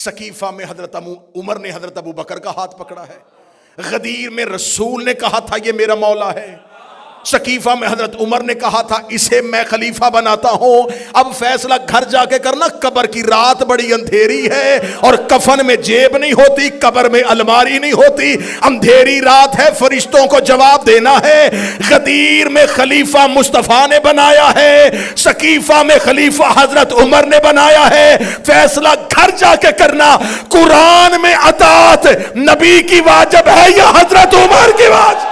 Saqifah میں حضرت عمر نے حضرت ابو بکر کا ہاتھ پکڑا ہے، غدیر میں رسول نے کہا تھا یہ میرا مولا ہے، سقیفہ میں حضرت عمر نے کہا تھا اسے میں خلیفہ بناتا ہوں۔ اب فیصلہ گھر جا کے کرنا، قبر کی رات بڑی اندھیری ہے اور کفن میں جیب نہیں ہوتی، قبر میں الماری نہیں ہوتی، اندھیری رات ہے، فرشتوں کو جواب دینا ہے۔ غدیر میں خلیفہ مصطفیٰ نے بنایا ہے، سقیفہ میں خلیفہ حضرت عمر نے بنایا ہے۔ فیصلہ گھر جا کے کرنا، قرآن میں اطاعت نبی کی واجب ہے یا حضرت عمر کی واجب؟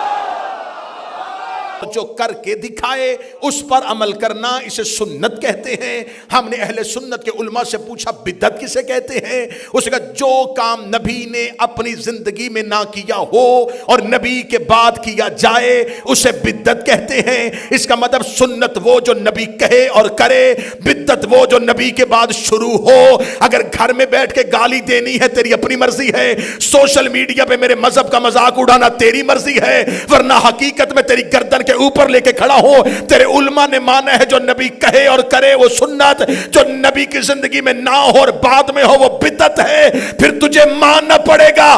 جو کر کے دکھائے اس پر عمل کرنا، اسے سنت کہتے ہیں۔ ہم نے اہل سنت کے علماء سے پوچھا بدعت کسے کہتے ہیں؟ اس نے کہا جو کام نبی نے اپنی زندگی میں نہ کیا ہو اور نبی کے بعد کیا جائے اسے بدعت کہتے ہیں۔ اس کا مطلب سنت وہ جو نبی کہے اور کرے، بدعت وہ جو نبی کے بعد شروع ہو۔ اگر گھر میں بیٹھ کے گالی دینی ہے تیری اپنی مرضی ہے، سوشل میڈیا پہ میرے مذہب کا مذاق اڑانا تیری مرضی ہے، ورنہ حقیقت میں تیری گردن کے اوپر لے کے کھڑا ہو۔ تیرے علماء نے مانا ہے جو نبی کہے اور کرے وہ سنت، جو نبی کی زندگی میں نہ ہو اور بعد میں ہو وہ بدعت ہے۔ پھر تجھے ماننا پڑے گا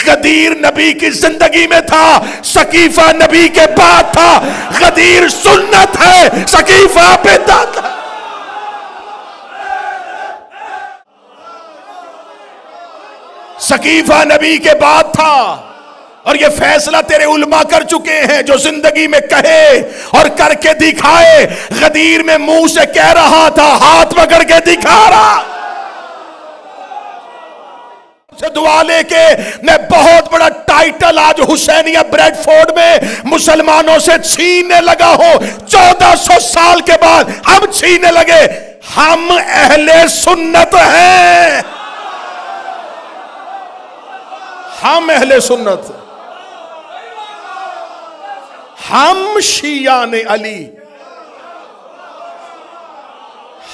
غدیر نبی کی زندگی میں تھا، سقیفہ نبی کے بعد تھا۔ غدیر سنت ہے، سقیفہ بدعت ہے۔ سقیفہ نبی کے بعد تھا اور یہ فیصلہ تیرے علماء کر چکے ہیں، جو زندگی میں کہے اور کر کے دکھائے۔ غدیر میں منہ سے کہہ رہا تھا، ہاتھ پکڑ کے دکھا رہا سے دعا لے کے میں بہت بڑا ٹائٹل آج حسینیہ بریڈ فورڈ میں مسلمانوں سے چھیننے لگا ہوں۔ 1400 سال کے بعد ہم چھیننے لگے۔ ہم اہل سنت ہیں، ہم اہل سنت، ہم شیعان علی،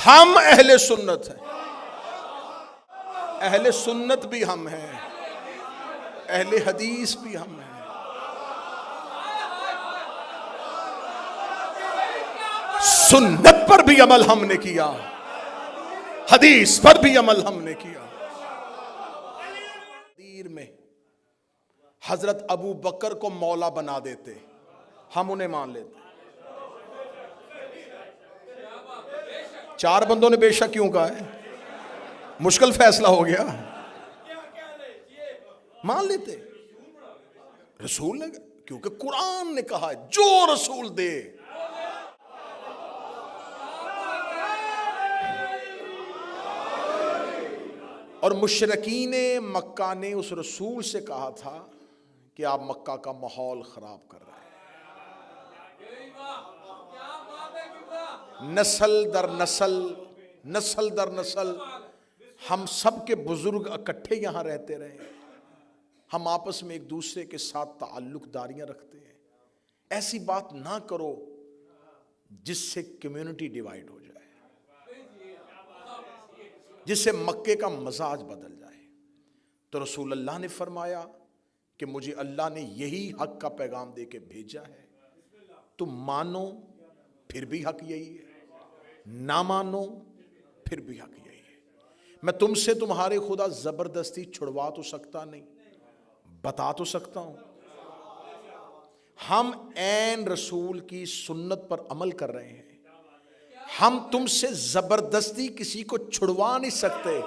ہم اہل سنت ہیں۔ اہل سنت بھی ہم ہیں، اہل حدیث بھی ہم ہیں۔ سنت پر بھی عمل ہم نے کیا، حدیث پر بھی عمل ہم نے کیا۔ غدیر میں حضرت ابو بکر کو مولا بنا دیتے، ہم انہیں مان لیتے۔ 4 بندوں نے بے شک کیوں کہا ہے؟ مشکل فیصلہ ہو گیا، مان لیتے۔ رسول نے، کیونکہ قرآن نے کہا ہے جو رسول دے۔ اور مشرکین مکہ نے اس رسول سے کہا تھا کہ آپ مکہ کا ماحول خراب کر رہے ہیں۔ نسل در نسل، نسل در نسل ہم سب کے بزرگ اکٹھے یہاں رہتے رہے، ہم آپس میں ایک دوسرے کے ساتھ تعلق داریاں رکھتے ہیں۔ ایسی بات نہ کرو جس سے کمیونٹی ڈیوائیڈ ہو جائے، جس سے مکے کا مزاج بدل جائے۔ تو رسول اللہ نے فرمایا کہ مجھے اللہ نے یہی حق کا پیغام دے کے بھیجا ہے، تم مانو پھر بھی حق یہی ہے، نہ مانو پھر بھی حق یہی ہے۔ میں تم سے تمہارے خدا زبردستی چھڑوا تو سکتا نہیں، بتا تو سکتا ہوں۔ ہم عین رسول کی سنت پر عمل کر رہے ہیں، ہم تم سے زبردستی کسی کو چھڑوا نہیں سکتے،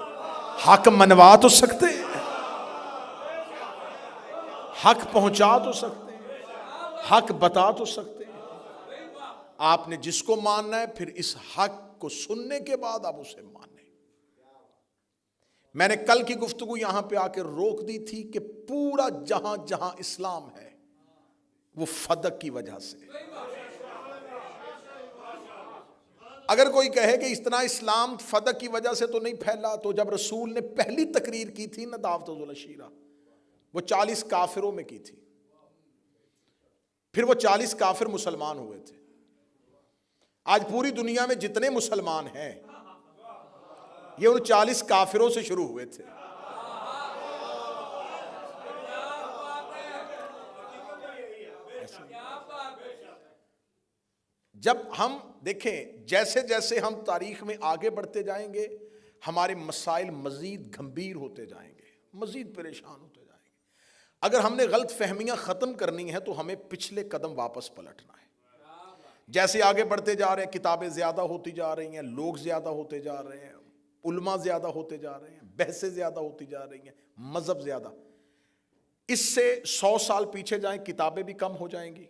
حق منوا تو سکتے ہیں، حق پہنچا تو سکتے ہیں، حق بتا تو سکتے ہیں۔ آپ نے جس کو ماننا ہے پھر اس حق کو سننے کے بعد آپ اسے مانیں۔ میں نے کل کی گفتگو یہاں پہ آ کے روک دی تھی کہ پورا جہاں جہاں اسلام ہے وہ فدق کی وجہ سے۔ اگر کوئی کہے کہ اتنا اسلام فدق کی وجہ سے تو نہیں پھیلا، تو جب رسول نے پہلی تقریر کی تھی نا دعوت العشیرہ، وہ 40 کافروں میں کی تھی، پھر وہ 40 کافر مسلمان ہوئے تھے۔ آج پوری دنیا میں جتنے مسلمان ہیں یہ ان 40 کافروں سے شروع ہوئے تھے۔ جب ہم دیکھیں جیسے جیسے ہم تاریخ میں آگے بڑھتے جائیں گے ہمارے مسائل مزید گھمبیر ہوتے جائیں گے، مزید پریشان ہوتے جائیں گے۔ اگر ہم نے غلط فہمیاں ختم کرنی ہے تو ہمیں پچھلے قدم واپس پلٹنا ہے۔ جیسے آگے بڑھتے جا رہے ہیں، کتابیں زیادہ ہوتی جا رہی ہیں، لوگ زیادہ ہوتے جا رہے ہیں، علماء زیادہ ہوتے جا رہے ہیں، بحثیں زیادہ ہوتی جا رہی ہیں، مذہب زیادہ، اس سے 100 سال پیچھے جائیں، کتابیں بھی کم ہو جائیں گی،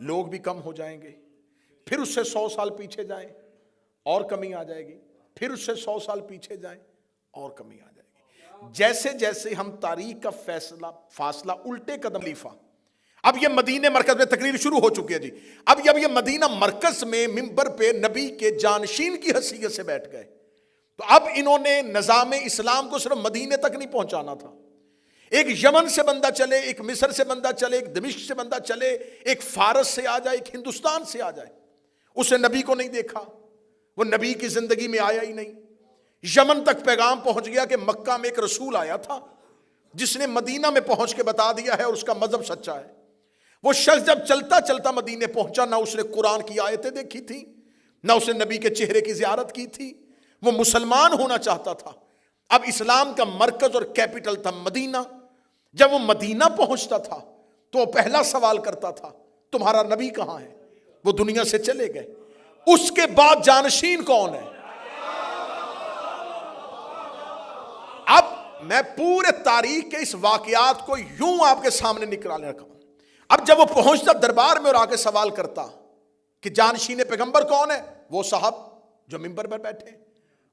لوگ بھی کم ہو جائیں گے، پھر اس سے 100 سال پیچھے جائیں اور کمی آ جائے گی، پھر اس سے 100 سال پیچھے جائیں اور کمی آ جائے گی۔ جیسے جیسے ہم تاریخ کا فاصلہ الٹے قدم لیفا، اب یہ مدینہ مرکز میں تقریر شروع ہو چکی ہے جی، اب جب یہ مدینہ مرکز میں منبر پہ نبی کے جانشین کی حیثیت سے بیٹھ گئے تو اب انہوں نے نظام اسلام کو صرف مدینے تک نہیں پہنچانا تھا، ایک یمن سے بندہ چلے، ایک مصر سے بندہ چلے، ایک دمشق سے بندہ چلے، ایک فارس سے آ جائے، ایک ہندوستان سے آ جائے، اسے نبی کو نہیں دیکھا، وہ نبی کی زندگی میں آیا ہی نہیں۔ یمن تک پیغام پہنچ گیا کہ مکہ میں ایک رسول آیا تھا جس نے مدینہ میں پہنچ کے بتا دیا ہے اور اس کا مذہب سچا ہے۔ وہ شخص جب چلتا چلتا مدینے پہنچا، نہ اس نے قرآن کی آیتیں دیکھی تھی، نہ اس نے نبی کے چہرے کی زیارت کی تھی، وہ مسلمان ہونا چاہتا تھا۔ اب اسلام کا مرکز اور کیپٹل تھا مدینہ، جب وہ مدینہ پہنچتا تھا تو وہ پہلا سوال کرتا تھا تمہارا نبی کہاں ہے؟ وہ دنیا سے چلے گئے، اس کے بعد جانشین کون ہے؟ اب میں پورے تاریخ کے اس واقعات کو یوں آپ کے سامنے نکالنے رکھا ہوں۔ اب جب وہ پہنچتا دربار میں اور آ کے سوال کرتا کہ جانشین پیغمبر کون ہے، وہ صاحب جو منبر پر بیٹھے،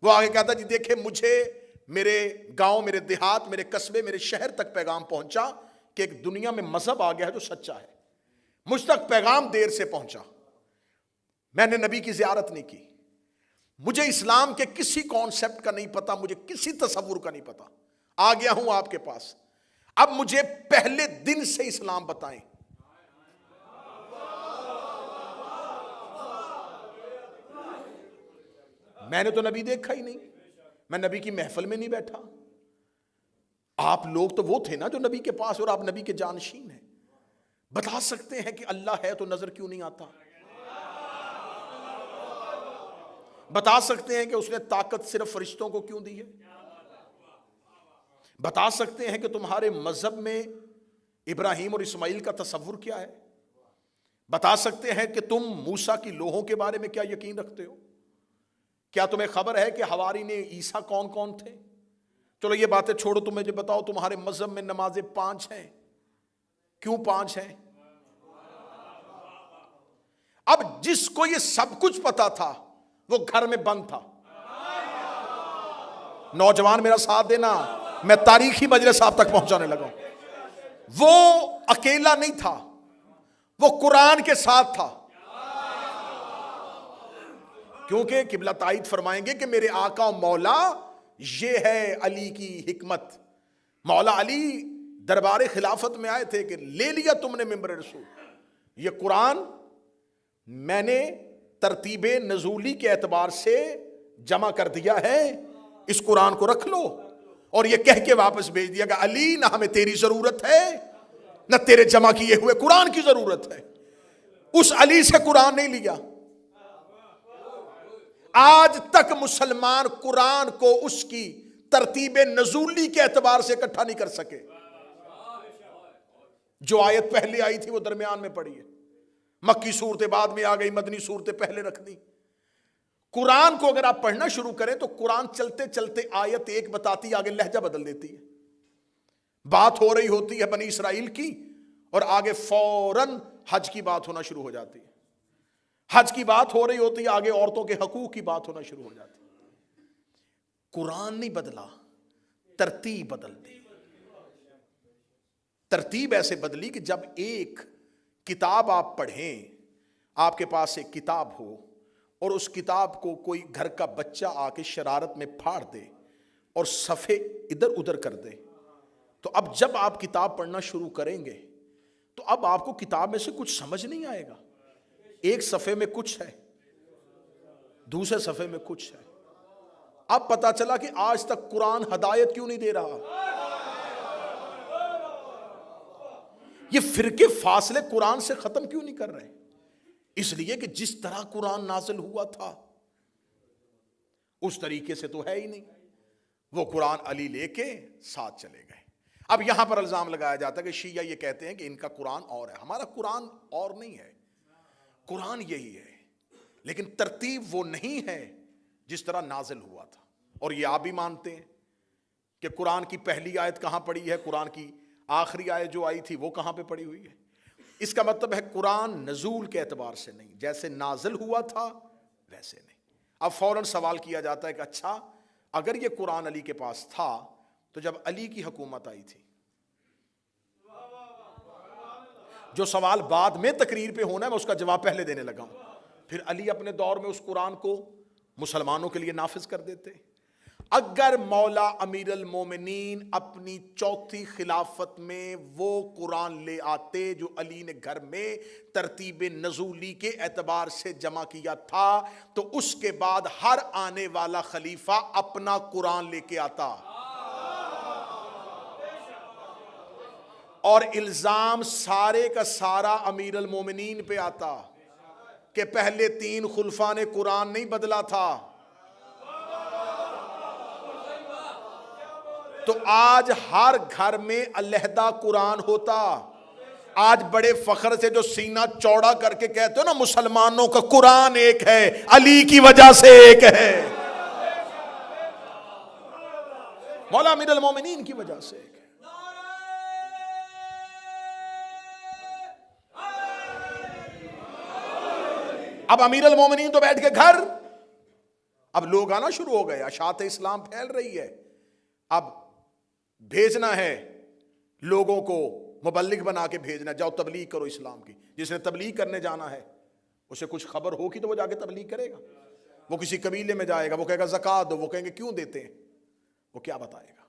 وہ آگے کہتا جی دیکھیں مجھے میرے گاؤں، میرے دیہات، میرے قصبے، میرے شہر تک پیغام پہنچا کہ ایک دنیا میں مذہب آ گیا ہے جو سچا ہے، مجھ تک پیغام دیر سے پہنچا، میں نے نبی کی زیارت نہیں کی، مجھے اسلام کے کسی کانسیپٹ کا نہیں پتا، مجھے کسی تصور کا نہیں پتا، آ گیا ہوں آپ کے پاس، اب مجھے پہلے دن سے اسلام بتائیں۔ میں نے تو نبی دیکھا ہی نہیں، میں نبی کی محفل میں نہیں بیٹھا، آپ لوگ تو وہ تھے نا جو نبی کے پاس، اور آپ نبی کے جانشین ہیں، بتا سکتے ہیں کہ اللہ ہے تو نظر کیوں نہیں آتا؟ بتا سکتے ہیں کہ اس نے طاقت صرف فرشتوں کو کیوں دی ہے؟ بتا سکتے ہیں کہ تمہارے مذہب میں ابراہیم اور اسماعیل کا تصور کیا ہے؟ بتا سکتے ہیں کہ تم موسیٰ کی لوحوں کے بارے میں کیا یقین رکھتے ہو؟ کیا تمہیں خبر ہے کہ حواری نے عیسیٰ کون کون تھے؟ چلو یہ باتیں چھوڑو، تم مجھے بتاؤ تمہارے مذہب میں نمازیں 5 ہیں، کیوں 5 ہیں؟ اب جس کو یہ سب کچھ پتا تھا وہ گھر میں بند تھا۔ نوجوان میرا ساتھ دینا، میں تاریخی مجلس آپ تک پہنچانے لگا ہوں۔ وہ اکیلا نہیں تھا، وہ قرآن کے ساتھ تھا، کیونکہ قبلہ تائید فرمائیں گے کہ میرے آقا و مولا یہ ہے علی کی حکمت۔ مولا علی دربار خلافت میں آئے تھے کہ لے لیا تم نے منبر رسول، یہ قرآن میں نے ترتیب نزولی کے اعتبار سے جمع کر دیا ہے، اس قرآن کو رکھ لو، اور یہ کہہ کے واپس بھیج دیا کہ علی نہ ہمیں تیری ضرورت ہے نہ تیرے جمع کیے ہوئے قرآن کی ضرورت ہے۔ اس علی سے قرآن نہیں لیا۔ آج تک مسلمان قرآن کو اس کی ترتیب نزولی کے اعتبار سے اکٹھا نہیں کر سکے۔ جو آیت پہلے آئی تھی وہ درمیان میں پڑی ہے، مکی صورتیں بعد میں آ گئی، مدنی صورتیں پہلے رکھ دی۔ قرآن کو اگر آپ پڑھنا شروع کریں تو قرآن چلتے چلتے آیت ایک بتاتی، آگے لہجہ بدل دیتی ہے۔ بات ہو رہی ہوتی ہے بنی اسرائیل کی اور آگے فوراً حج کی بات ہونا شروع ہو جاتی ہے، حج کی بات ہو رہی ہوتی ہے آگے عورتوں کے حقوق کی بات ہونا شروع ہو جاتی ہے۔ قرآن نہیں بدلا، ترتیب بدل دی۔ ترتیب ایسے بدلی کہ جب ایک کتاب آپ پڑھیں، آپ کے پاس ایک کتاب ہو اور اس کتاب کو کوئی گھر کا بچہ آ کے شرارت میں پھاڑ دے اور صفحے ادھر ادھر کر دے، تو اب جب آپ کتاب پڑھنا شروع کریں گے تو اب آپ کو کتاب میں سے کچھ سمجھ نہیں آئے گا۔ ایک صفحے میں کچھ ہے، دوسرے صفحے میں کچھ ہے۔ اب پتا چلا کہ آج تک قرآن ہدایت کیوں نہیں دے رہا۔ یہ فرقے فاصلے قرآن سے ختم کیوں نہیں کر رہے؟ اس لیے کہ جس طرح قرآن نازل ہوا تھا اس طریقے سے تو ہے ہی نہیں. وہ قرآن علی لے کے ساتھ چلے گئے. اب یہاں پر الزام لگایا جاتا ہے کہ شیعہ یہ کہتے ہیں کہ ان کا قرآن اور ہے. ہمارا قرآن اور نہیں ہے, قرآن یہی ہے, لیکن ترتیب وہ نہیں ہے جس طرح نازل ہوا تھا. اور یہ آپ بھی مانتے ہیں کہ قرآن کی پہلی آیت کہاں پڑی ہے, قرآن کی آخری آیت جو آئی تھی وہ کہاں پہ پڑی ہوئی ہے. اس کا مطلب ہے قرآن نزول کے اعتبار سے نہیں, جیسے نازل ہوا تھا ویسے نہیں. اب فوراً سوال کیا جاتا ہے کہ اچھا اگر یہ قرآن علی کے پاس تھا تو جب علی کی حکومت آئی تھی, جو سوال بعد میں تقریر پہ ہونا ہے میں اس کا جواب پہلے دینے لگا ہوں, پھر علی اپنے دور میں اس قرآن کو مسلمانوں کے لیے نافذ کر دیتے. اگر مولا امیر المومنین اپنی چوتھی خلافت میں وہ قرآن لے آتے جو علی نے گھر میں ترتیب نزولی کے اعتبار سے جمع کیا تھا, تو اس کے بعد ہر آنے والا خلیفہ اپنا قرآن لے کے آتا, اور الزام سارے کا سارا امیر المومنین پہ آتا کہ پہلے 3 خلفاء نے قرآن نہیں بدلا تھا. تو آج ہر گھر میں علیحدہ قرآن ہوتا. آج بڑے فخر سے جو سینہ چوڑا کر کے کہتے ہو نا مسلمانوں کا قرآن ایک ہے, علی کی وجہ سے ایک ہے, مولا امیر المومنین کی وجہ سے ایک ہے. اب امیر المومنین تو بیٹھ کے گھر, اب لوگ آنا شروع ہو گئے, اشاعت اسلام پھیل رہی ہے. اب بھیجنا ہے لوگوں کو, مبلغ بنا کے بھیجنا, جاؤ تبلیغ کرو اسلام کی. جس نے تبلیغ کرنے جانا ہے اسے کچھ خبر ہوگی تو وہ جا کے تبلیغ کرے گا. وہ کسی قبیلے میں جائے گا, وہ کہے گا زکوٰۃ دو, وہ کہیں گے کیوں دیتے ہیں, وہ کیا بتائے گا.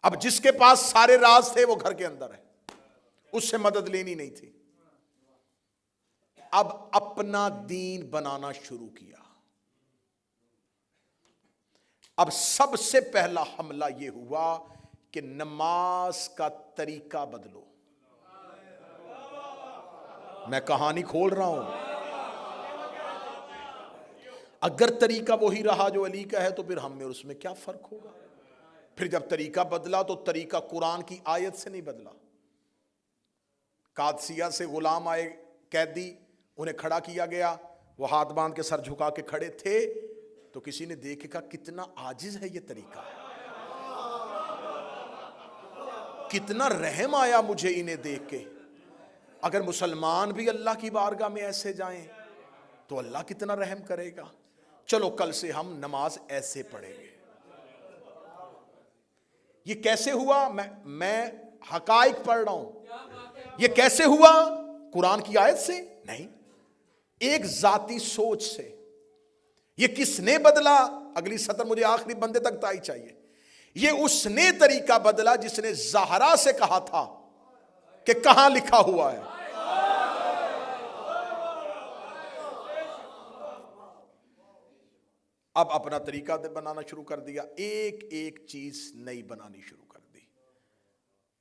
اب جس کے پاس سارے راز تھے وہ گھر کے اندر ہے, اس سے مدد لینی نہیں تھی. اب اپنا دین بنانا شروع کیا. اب سب سے پہلا حملہ یہ ہوا کہ نماز کا طریقہ بدلو. میں کہانی کھول رہا ہوں. اگر طریقہ وہی رہا جو علی کا ہے تو پھر ہم میں اور اس میں کیا فرق ہوگا. پھر جب طریقہ بدلا تو طریقہ قرآن کی آیت سے نہیں بدلا. قادسیہ سے غلام آئے قیدی, انہیں کھڑا کیا گیا, وہ ہاتھ باندھ کے سر جھکا کے کھڑے تھے, تو کسی نے دیکھ کے کہا کتنا عاجز ہے یہ طریقہ, کتنا رحم آیا مجھے انہیں دیکھ کے. اگر مسلمان بھی اللہ کی بارگاہ میں ایسے جائیں تو اللہ کتنا رحم کرے گا. چلو کل سے ہم نماز ایسے پڑھیں گے. یہ کیسے ہوا؟ میں حقائق پڑھ رہا ہوں. یہ کیسے ہوا؟ قرآن کی آیت سے نہیں, ایک ذاتی سوچ سے. یہ کس نے بدلا؟ اگلی سطر مجھے آخری بندے تک تائی چاہیے. یہ اس نے طریقہ بدلا جس نے زہرا سے کہا تھا کہ کہاں لکھا ہوا ہے. اب اپنا طریقہ بنانا شروع کر دیا, ایک ایک چیز نئی بنانی شروع کر دی.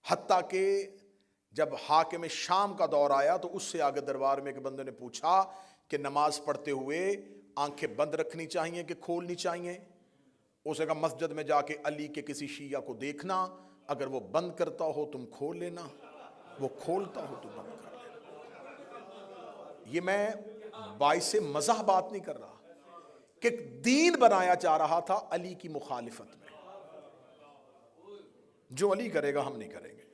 حتیٰ کہ جب حاکم شام کا دور آیا تو اس سے آگے دربار میں ایک بندے نے پوچھا کہ نماز پڑھتے ہوئے آنکھیں بند رکھنی چاہیے کہ کھولنی چاہیے. اسے کہا مسجد میں جا کے علی کے کسی شیعہ کو دیکھنا, اگر وہ بند کرتا ہو تم کھول لینا, وہ کھولتا ہو تو بند کر لینا. یہ میں باعث مزاح بات نہیں کر رہا کہ دین بنایا جا رہا تھا علی کی مخالفت میں. جو علی کرے گا ہم نہیں کریں گے,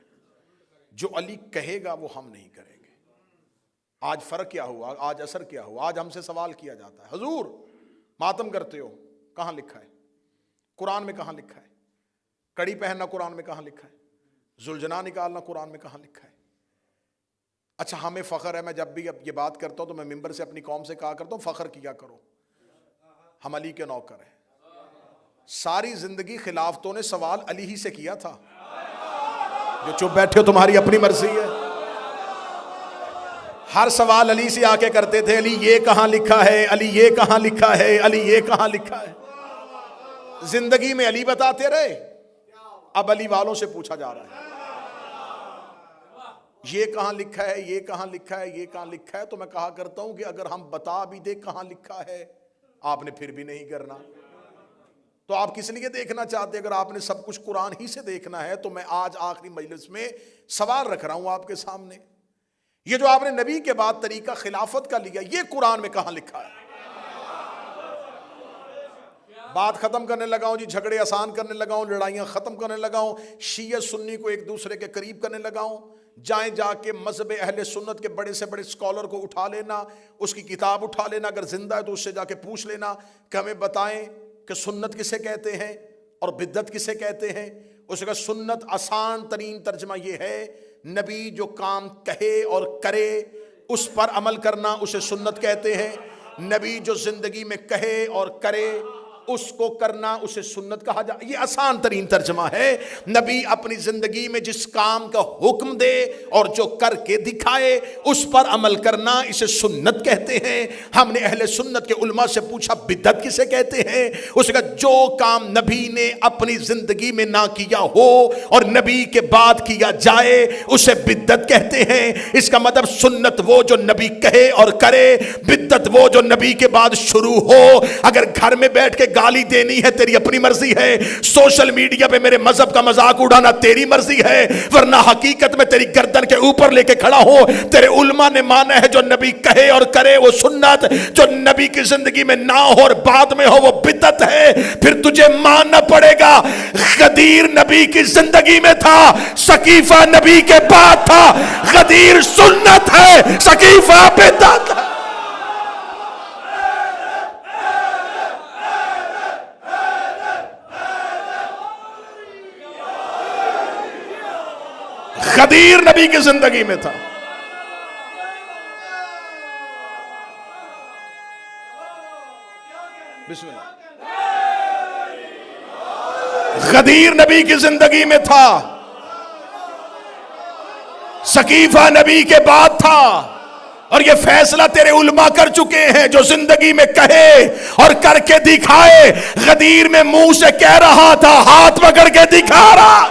جو علی کہے گا وہ ہم نہیں کریں گے. آج فرق کیا ہوا, آج اثر کیا ہوا؟ آج ہم سے سوال کیا جاتا ہے حضور ماتم کرتے ہو, کہاں لکھا ہے قرآن میں, کہاں لکھا ہے کڑی پہننا قرآن میں کہاں لکھا ہے, زلجنا نکالنا قرآن میں کہاں لکھا ہے. اچھا ہمیں فخر ہے, میں جب بھی اب یہ بات کرتا ہوں تو میں ممبر سے اپنی قوم سے کہا کرتا ہوں فخر کیا کرو, ہم علی کے نوکر ہیں. ساری زندگی خلافتوں نے سوال علی ہی سے کیا تھا. جو چپ بیٹھے ہو تمہاری اپنی مرضی ہے. ہر سوال علی سے آ کے کرتے تھے, علی یہ کہاں لکھا ہے, علی یہ کہاں لکھا ہے, علی یہ کہاں لکھا ہے. زندگی میں علی بتاتے رہے, اب علی والوں سے پوچھا جا رہا ہے یہ کہاں لکھا ہے, یہ کہاں لکھا ہے, یہ کہاں لکھا ہے. تو میں کہا کرتا ہوں کہ اگر ہم بتا بھی دیں کہاں لکھا ہے, آپ نے پھر بھی نہیں کرنا. تو آپ کس لیے دیکھنا چاہتے؟ اگر آپ نے سب کچھ قرآن ہی سے دیکھنا ہے تو میں آج آخری مجلس میں سوال رکھ رہا ہوں آپ کے سامنے، یہ جو آپ نے نبی کے بعد طریقہ خلافت کا لیا، یہ قرآن میں کہاں لکھا ہے؟ بات ختم کرنے لگا ہوں جی، جھگڑے آسان کرنے لگا ہوں، لڑائیاں ختم کرنے لگا ہوں، شیعہ سنی کو ایک دوسرے کے قریب کرنے لگا ہوں۔ جائیں جا کے مذہب اہل سنت کے بڑے سے بڑے اسکالر کو اٹھا لینا، اس کی کتاب اٹھا لینا، اگر زندہ ہے تو اس سے جا کے پوچھ لینا کہ ہمیں بتائیں کہ سنت کسے کہتے ہیں اور بدعت کسے کہتے ہیں۔ اس کا سنت آسان ترین ترجمہ یہ ہے، نبی جو کام کہے اور کرے اس پر عمل کرنا، اسے سنت کہتے ہیں۔ نبی جو زندگی میں کہے اور کرے اس کو کرنا، اسے سنت کہا جائے۔ یہ آسان ترین ترجمہ ہے، نبی اپنی زندگی میں جس کام کا حکم دے اور جو کر کے دکھائے اس پر عمل کرنا، اسے سنت کہتے ہیں۔ ہم نے اہل سنت کے علماء سے پوچھا بدعت کسے کہتے ہیں؟ اس کا جو کام نبی نے اپنی زندگی میں نہ کیا ہو اور نبی کے بعد کیا جائے اسے بدعت کہتے ہیں۔ اس کا مطلب سنت وہ جو نبی کہے اور کرے، بدعت وہ جو نبی کے بعد شروع ہو۔ اگر گھر میں بیٹھ کے گالی دینی ہے تیری اپنی مرضی ہے، سوشل میڈیا پہ میرے مذہب کا مذاق اڑانا تیری مرضی ہے، ورنہ حقیقت میں تیری گردن کے اوپر لے کے کھڑا ہو۔ تیرے علماء نے مانا ہے جو نبی کہے اور کرے وہ سنت، جو نبی کی زندگی میں نہ ہو اور بعد میں ہو وہ بدعت ہے۔ پھر تجھے ماننا پڑے گا غدیر نبی کی زندگی میں تھا، سقیفہ نبی کے بعد تھا۔ غدیر سنت ہے، سقیفہ بدعت ہے۔ غدیر نبی کی زندگی میں تھا۔ بسم اللہ۔ غدیر نبی کی زندگی میں تھا، سقیفہ نبی کے بعد تھا، اور یہ فیصلہ تیرے علماء کر چکے ہیں، جو زندگی میں کہے اور کر کے دکھائے۔ غدیر میں منہ سے کہہ رہا تھا، ہاتھ پکڑ کے دکھا رہا۔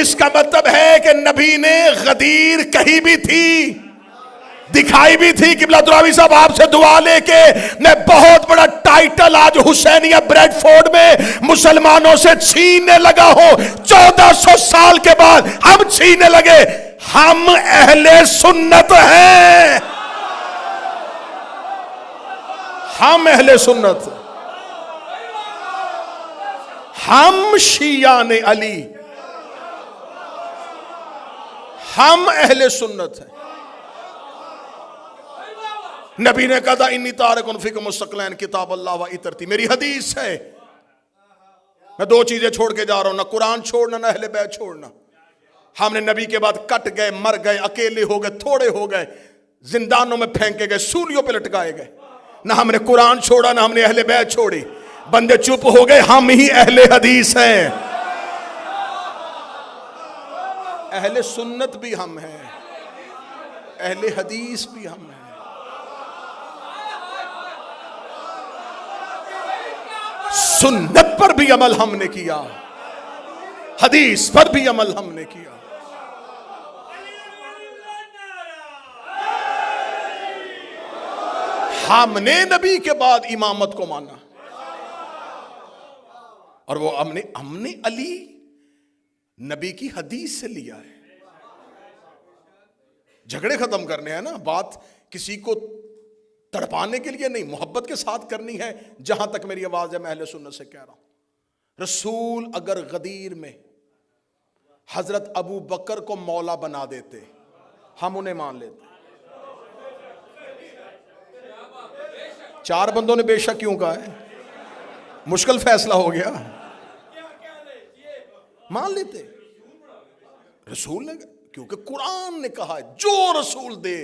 اس کا مطلب ہے کہ نبی نے غدیر کہی بھی تھی، دکھائی بھی تھی۔ قبلہ دراوی صاحب آپ سے دعا لے کے میں بہت بڑا ٹائٹل آج حسینیہ بریڈ فورڈ میں مسلمانوں سے چھیننے لگا ہوں۔ 1400 سال کے بعد ہم چھیننے لگے۔ ہم اہل سنت ہیں، ہم اہل سنت، ہم شیعان علی، ہم اہل سنت ہیں۔ نبی نے کہا انی تارکن فیکم الثقلین کتاب اللہ و اطرتی، میری حدیث ہے، میں دو چیزیں چھوڑ کے جا رہا ہوں، نہ قرآن چھوڑنا نہ اہل بیت چھوڑنا۔ ہم نے نبی کے بعد کٹ گئے، مر گئے، اکیلے ہو گئے، تھوڑے ہو گئے، زندانوں میں پھینکے گئے، سولیوں پہ لٹکائے گئے۔ نہ ہم نے قرآن چھوڑا نہ ہم نے اہل بیت چھوڑی، بندے چپ ہو گئے۔ ہم ہی اہل حدیث ہیں، اہل سنت بھی ہم ہیں، اہل حدیث بھی ہم ہیں۔ سنت پر بھی عمل ہم نے کیا، حدیث پر بھی عمل ہم نے کیا۔ ہم نے نبی کے بعد امامت کو مانا، اور وہ ہم نے علی نبی کی حدیث سے لیا ہے۔ جھگڑے ختم کرنے ہیں نا، بات کسی کو تڑپانے کے لیے نہیں، محبت کے ساتھ کرنی ہے۔ جہاں تک میری آواز ہے میں اہل سنت سے کہہ رہا ہوں، رسول اگر غدیر میں حضرت ابو بکر کو مولا بنا دیتے ہم انہیں مان لیتے۔ 4 بندوں نے بے شک کیوں کہا ہے؟ مشکل فیصلہ ہو گیا، مان لیتے۔ رسول نے، کیونکہ قرآن نے کہا ہے جو رسول دے۔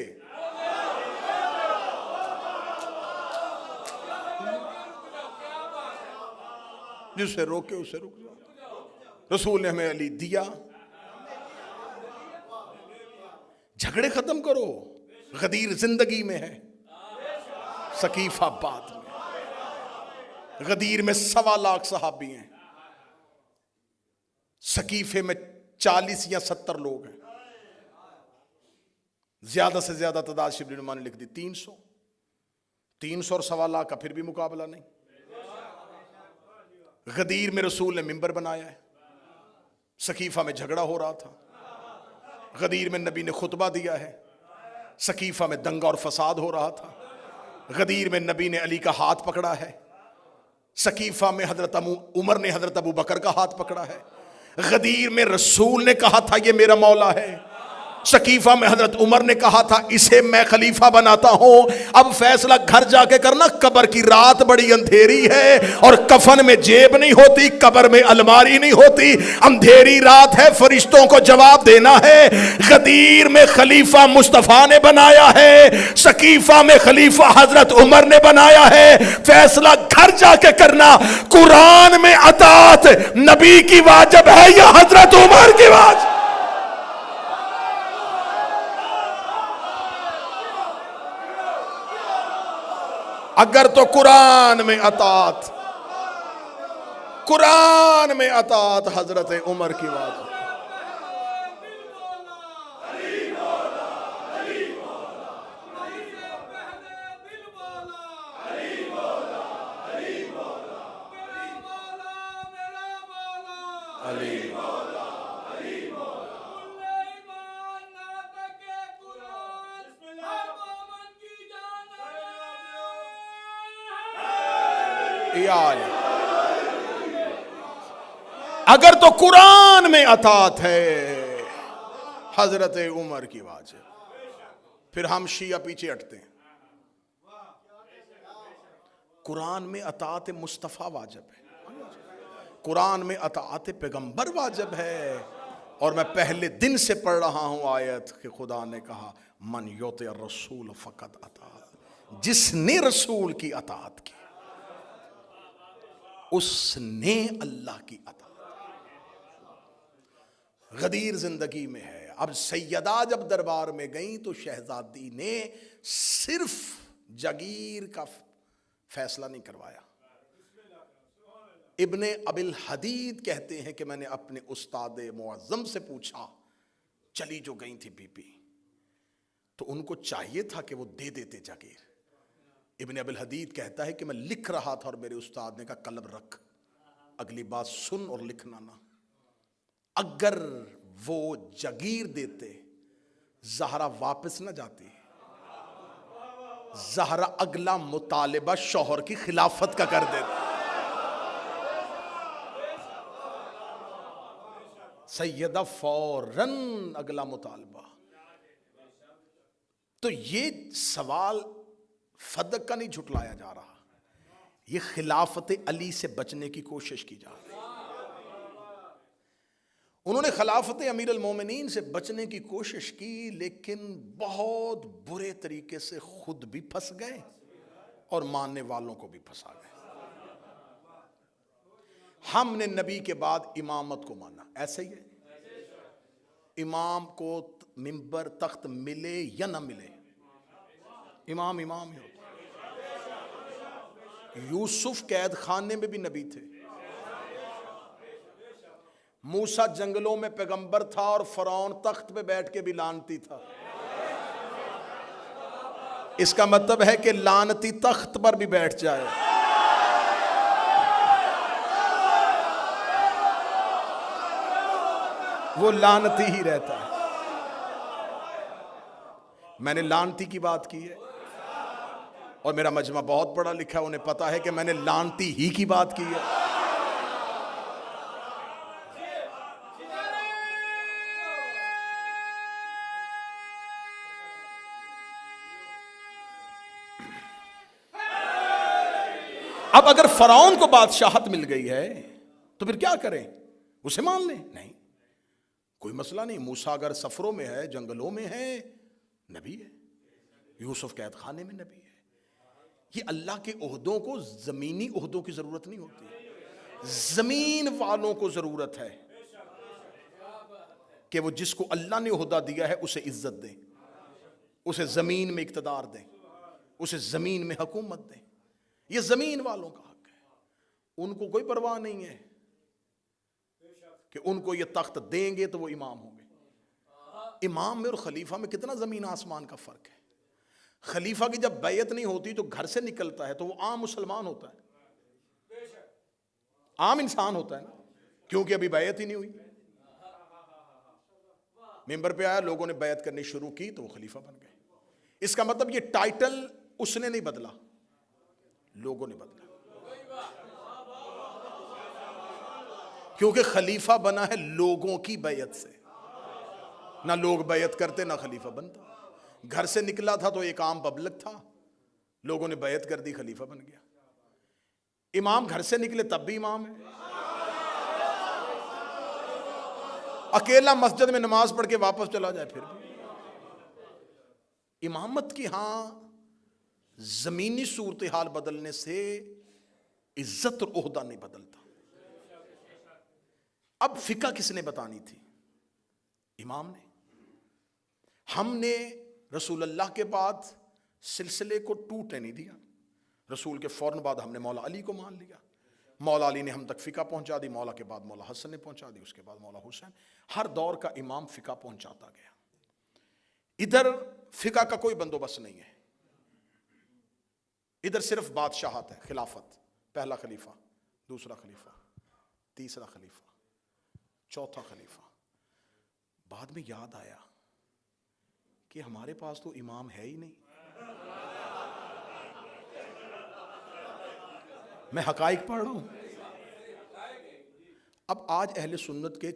جسے روکے اسے رک جاؤ۔ رسول نے ہمیں علی دیا۔ جھگڑے ختم کرو، غدیر زندگی میں ہے، سقیفہ بعد میں۔ غدیر میں 1.25 لاکھ صحابی ہیں، سقیفے میں 40 یا 70 لوگ ہیں، زیادہ سے زیادہ تعداد شبلی نما نے لکھ دی 300 اور 1.25 لاکھ کا پھر بھی مقابلہ نہیں۔ غدیر میں رسول نے ممبر بنایا ہے، سقیفہ میں جھگڑا ہو رہا تھا، غدیر میں نبی نے خطبہ دیا ہے، سقیفہ میں دنگا اور فساد ہو رہا تھا، غدیر میں نبی نے علی کا ہاتھ پکڑا ہے، سقیفہ میں حضرت عمر نے حضرت ابو بکر کا ہاتھ پکڑا ہے، غدیر میں رسول نے کہا تھا یہ میرا مولا ہے، سقیفہ میں حضرت عمر نے کہا تھا اسے میں خلیفہ بناتا ہوں۔ اب فیصلہ گھر جا کے کرنا، قبر کی رات بڑی اندھیری ہے اور کفن میں جیب نہیں ہوتی، قبر میں الماری نہیں ہوتی، اندھیری رات ہے، فرشتوں کو جواب دینا ہے۔ غدیر میں خلیفہ مصطفیٰ نے بنایا ہے، سقیفہ میں خلیفہ حضرت عمر نے بنایا ہے، فیصلہ گھر جا کے کرنا، قرآن میں اطاعت نبی کی واجب ہے یا حضرت عمر کی واجب؟ اگر تو قرآن میں اطاعت حضرت عمر کی واجب۔ اگر تو قرآن میں اطاعت ہے حضرت عمر کی واجب، پھر ہم شیعہ پیچھے ہٹتے ہیں۔ قرآن میں اطاعت مصطفیٰ واجب ہے، قرآن میں اطاعت پیغمبر واجب ہے، اور میں پہلے دن سے پڑھ رہا ہوں آیت کہ خدا نے کہا من یطع الرسول فقط اطاع، جس نے رسول کی اطاعت کی اس نے اللہ کی اطاعت۔ غدیر زندگی میں ہے۔ اب سیدہ جب دربار میں گئیں تو شہزادی نے صرف جگیر کا فیصلہ نہیں کروایا۔ ابن ابی الحدید کہتے ہیں کہ میں نے اپنے استاد معظم سے پوچھا، چلی جو گئی تھی بی بی، تو ان کو چاہیے تھا کہ وہ دے دیتے جاگیر۔ ابن ابی الحدید کہتا ہے کہ میں لکھ رہا تھا اور میرے استاد نے کہا قلم رکھ، اگلی بات سن اور لکھنا نہ۔ اگر وہ جاگیر دیتے زہرا واپس نہ جاتی، زہرا اگلا مطالبہ شوہر کی خلافت کا کر دیتی۔ سیدہ فوراً اگلا مطالبہ۔ تو یہ سوال فدق کا نہیں جھٹلایا جا رہا، یہ خلافت علی سے بچنے کی کوشش کی جا رہی۔ انہوں نے خلافت امیر المومنین سے بچنے کی کوشش کی، لیکن بہت برے طریقے سے خود بھی پھنس گئے اور ماننے والوں کو بھی پھنسا گئے۔ ہم نے نبی کے بعد امامت کو مانا، ایسے ہی ہے، امام کو منبر تخت ملے یا نہ ملے، امام امام ہی ہوتا۔ یوسف قید خانے میں بھی نبی تھے، موسیٰ جنگلوں میں پیغمبر تھا اور فرعون تخت پہ بیٹھ کے بھی لعنتی تھا۔ اس کا مطلب ہے کہ لعنتی تخت پر بھی بیٹھ جائے وہ لعنتی ہی رہتا ہے۔ میں نے لعنتی کی بات کی ہے اور میرا مجمع بہت پڑھا لکھا ہے، انہیں پتا ہے کہ میں نے لعنتی ہی کی بات کی ہے۔ اب اگر فرعون کو بادشاہت مل گئی ہے تو پھر کیا کریں؟ اسے مان لیں؟ نہیں، کوئی مسئلہ نہیں۔ موسیٰ اگر سفروں میں ہے، جنگلوں میں ہے، نبی ہے۔ یوسف قید خانے میں نبی ہے۔ یہ اللہ کے عہدوں کو زمینی عہدوں کی ضرورت نہیں ہوتی، زمین والوں کو ضرورت ہے کہ وہ جس کو اللہ نے عہدہ دیا ہے اسے عزت دیں، اسے زمین میں اقتدار دیں، اسے زمین میں حکومت دیں۔ یہ زمین والوں کا حق ہے، ان کو کوئی پرواہ نہیں ہے کہ ان کو یہ تخت دیں گے تو وہ امام ہوں گے. امام میں اور خلیفہ میں کتنا زمین آسمان کا فرق ہے. خلیفہ کی جب بیعت نہیں ہوتی تو گھر سے نکلتا ہے تو وہ عام مسلمان ہوتا ہے, عام انسان ہوتا ہے نا, کیونکہ ابھی بیعت ہی نہیں ہوئی. ممبر پہ آیا, لوگوں نے بیعت کرنی شروع کی تو وہ خلیفہ بن گئے. اس کا مطلب یہ ٹائٹل اس نے نہیں بدلا, لوگوں نے بدلا, کیونکہ خلیفہ بنا ہے لوگوں کی بیعت سے. نہ لوگ بیعت کرتے نہ خلیفہ بنتا. گھر سے نکلا تھا تو ایک عام پبلک تھا, لوگوں نے بیعت کر دی, خلیفہ بن گیا. امام گھر سے نکلے تب بھی امام ہے, اکیلا مسجد میں نماز پڑھ کے واپس چلا جائے پھر بھی امامت کی. ہاں, زمینی صورتحال بدلنے سے عزت اور عہدہ نہیں بدلتا. اب فقہ کس نے بتانی تھی؟ امام نے. ہم نے رسول اللہ کے بعد سلسلے کو ٹوٹنے نہیں دیا. رسول کے فوراً بعد ہم نے مولا علی کو مان لیا. مولا علی نے ہم تک فقہ پہنچا دی, مولا کے بعد مولا حسن نے پہنچا دی, اس کے بعد مولا حسین. ہر دور کا امام فقہ پہنچاتا گیا. ادھر فقہ کا کوئی بندوبست نہیں ہے, ادھر صرف بادشاہت ہے, خلافت, پہلا خلیفہ, دوسرا خلیفہ, تیسرا خلیفہ, چوتھا خلیفہ. بعد میں یاد آیا کہ ہمارے پاس تو امام ہے ہی نہیں. میں حقائق پڑھ رہا ہوں. اب آج اہل سنت کے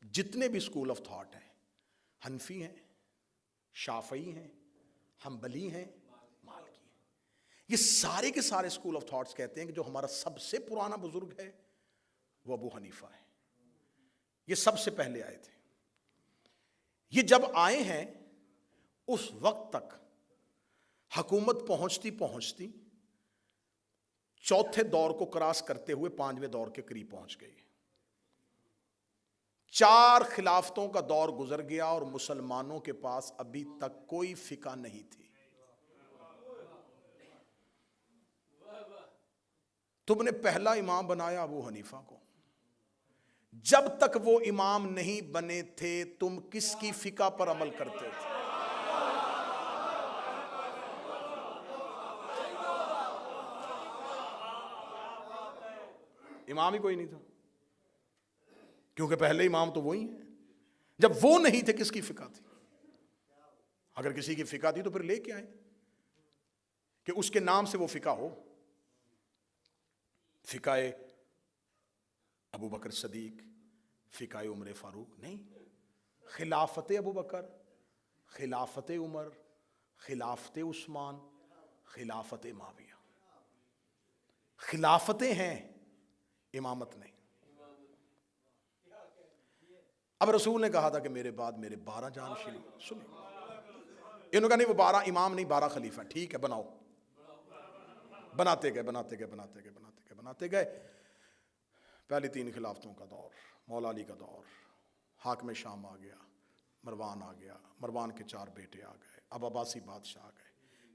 جتنے بھی اسکول آف تھاٹ ہیں, حنفی ہیں, شافعی ہیں, حنبلی ہیں, مالکی ہیں, یہ سارے کے سارے اسکول آف تھاٹس کہتے ہیں کہ جو ہمارا سب سے پرانا بزرگ ہے وہ ابو حنیفہ ہے. یہ سب سے پہلے آئے تھے. یہ جب آئے ہیں اس وقت تک حکومت پہنچتی پہنچتی چوتھے دور کو کراس کرتے ہوئے پانچویں دور کے قریب پہنچ گئی. 4 خلافتوں کا دور گزر گیا اور مسلمانوں کے پاس ابھی تک کوئی فقہ نہیں تھی. تم نے پہلا امام بنایا ابو حنیفہ کو. جب تک وہ امام نہیں بنے تھے تم کس کی فقہ پر عمل کرتے تھے؟ امام ہی کوئی نہیں تھا, کیونکہ پہلے امام تو وہی ہیں. جب وہ نہیں تھے کس کی فقہ تھی؟ اگر کسی کی فقہ تھی تو پھر لے کے آئے کہ اس کے نام سے وہ فقہ ہو. فقہ ابو بکر صدیق, فقہ عمر فاروق نہیں. خلافت ابو بکر, خلافت عمر, خلافت عثمان, خلافت معاویہ. خلافتیں ہیں, امامت نہیں. اب رسول نے کہا تھا کہ میرے بعد میرے 12 جانشین. سنیں, انہوں نے کہا نہیں وہ 12 امام نہیں 12 خلیفہ. ٹھیک ہے بناؤ. بناتے گئے بناتے گئے بناتے گئے بناتے گئے بناتے گئے. پہلی 3 خلافتوں کا دور, مولا علی کا دور, حاکم شام آ گیا, مروان آ گیا, مروان کے 4 بیٹے آ گئے, اب عباسی بادشاہ آ گئے.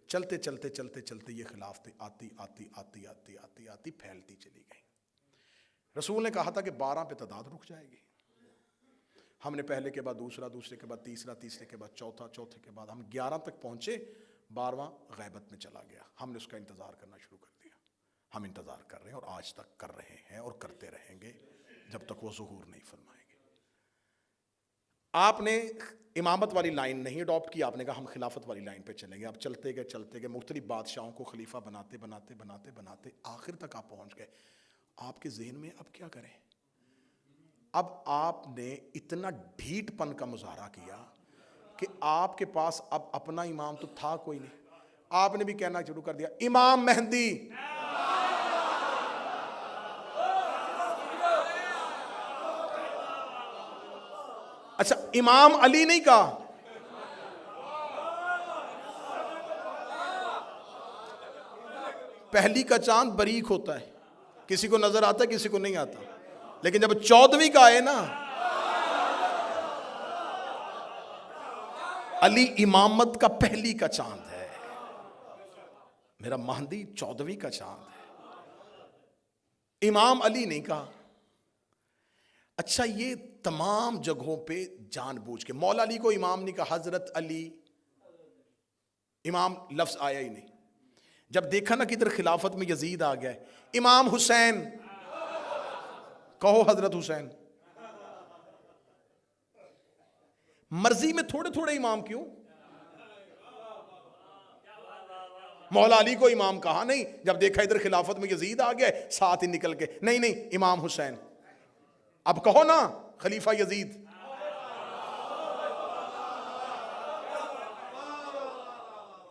چلتے چلتے چلتے چلتے یہ خلافتیں آتی آتی آتی آتی آتی آتی پھیلتی چلی گئی. رسول نے کہا تھا کہ 12 پہ تعداد رک جائے گی. ہم نے پہلے کے بعد دوسرا, دوسرے کے بعد تیسرا, تیسرے کے بعد چوتھا, چوتھے کے بعد ہم 11 تک پہنچے. 12واں غیبت میں چلا گیا. ہم نے اس کا انتظار کرنا شروع کر دیا. ہم انتظار کر رہے ہیں اور آج تک کر رہے ہیں اور کرتے رہیں گے جب تک وہ ظہور نہیں فرمائیں گے. آپ نے امامت والی لائن نہیں اڈاپٹ کی, آپ نے کہا ہم خلافت والی لائن پہ چلیں گے. آپ چلتے گئے مختلف بادشاہوں کو خلیفہ بناتے بناتے بناتے بناتے آخر تک آپ پہنچ گئے. آپ کے ذہن میں اب کیا کریں؟ اب آپ نے اتنا ڈھیٹ پن کا مظاہرہ کیا کہ آپ کے پاس اب اپنا امام تو تھا کوئی نہیں. آپ نے بھی کہنا شروع کر دیا امام مہدی. اچھا امام علی نہیں کہا؟ پہلی کا چاند باریک ہوتا ہے, کسی کو نظر آتا ہے کسی کو نہیں آتا, لیکن جب 14ویں کا آئے نا, علی امامت کا پہلی کا چاند ہے, میرا مہدی 14ویں کا چاند ہے. امام علی نہیں کہا. اچھا یہ تمام جگہوں پہ جان بوجھ کے مولا علی کو امام نہیں کہا، حضرت علی، امام لفظ آیا ہی نہیں. جب دیکھا نا کہ ادھر خلافت میں یزید آ گیا ہے، امام حسین کہو، حضرت حسین. مرضی میں تھوڑے تھوڑے امام کیوں؟ مولا علی کو امام کہا نہیں، جب دیکھا ادھر خلافت میں یزید آ گیا ہے ساتھ ہی نکل کے نہیں امام حسین. اب کہو نا خلیفہ یزید.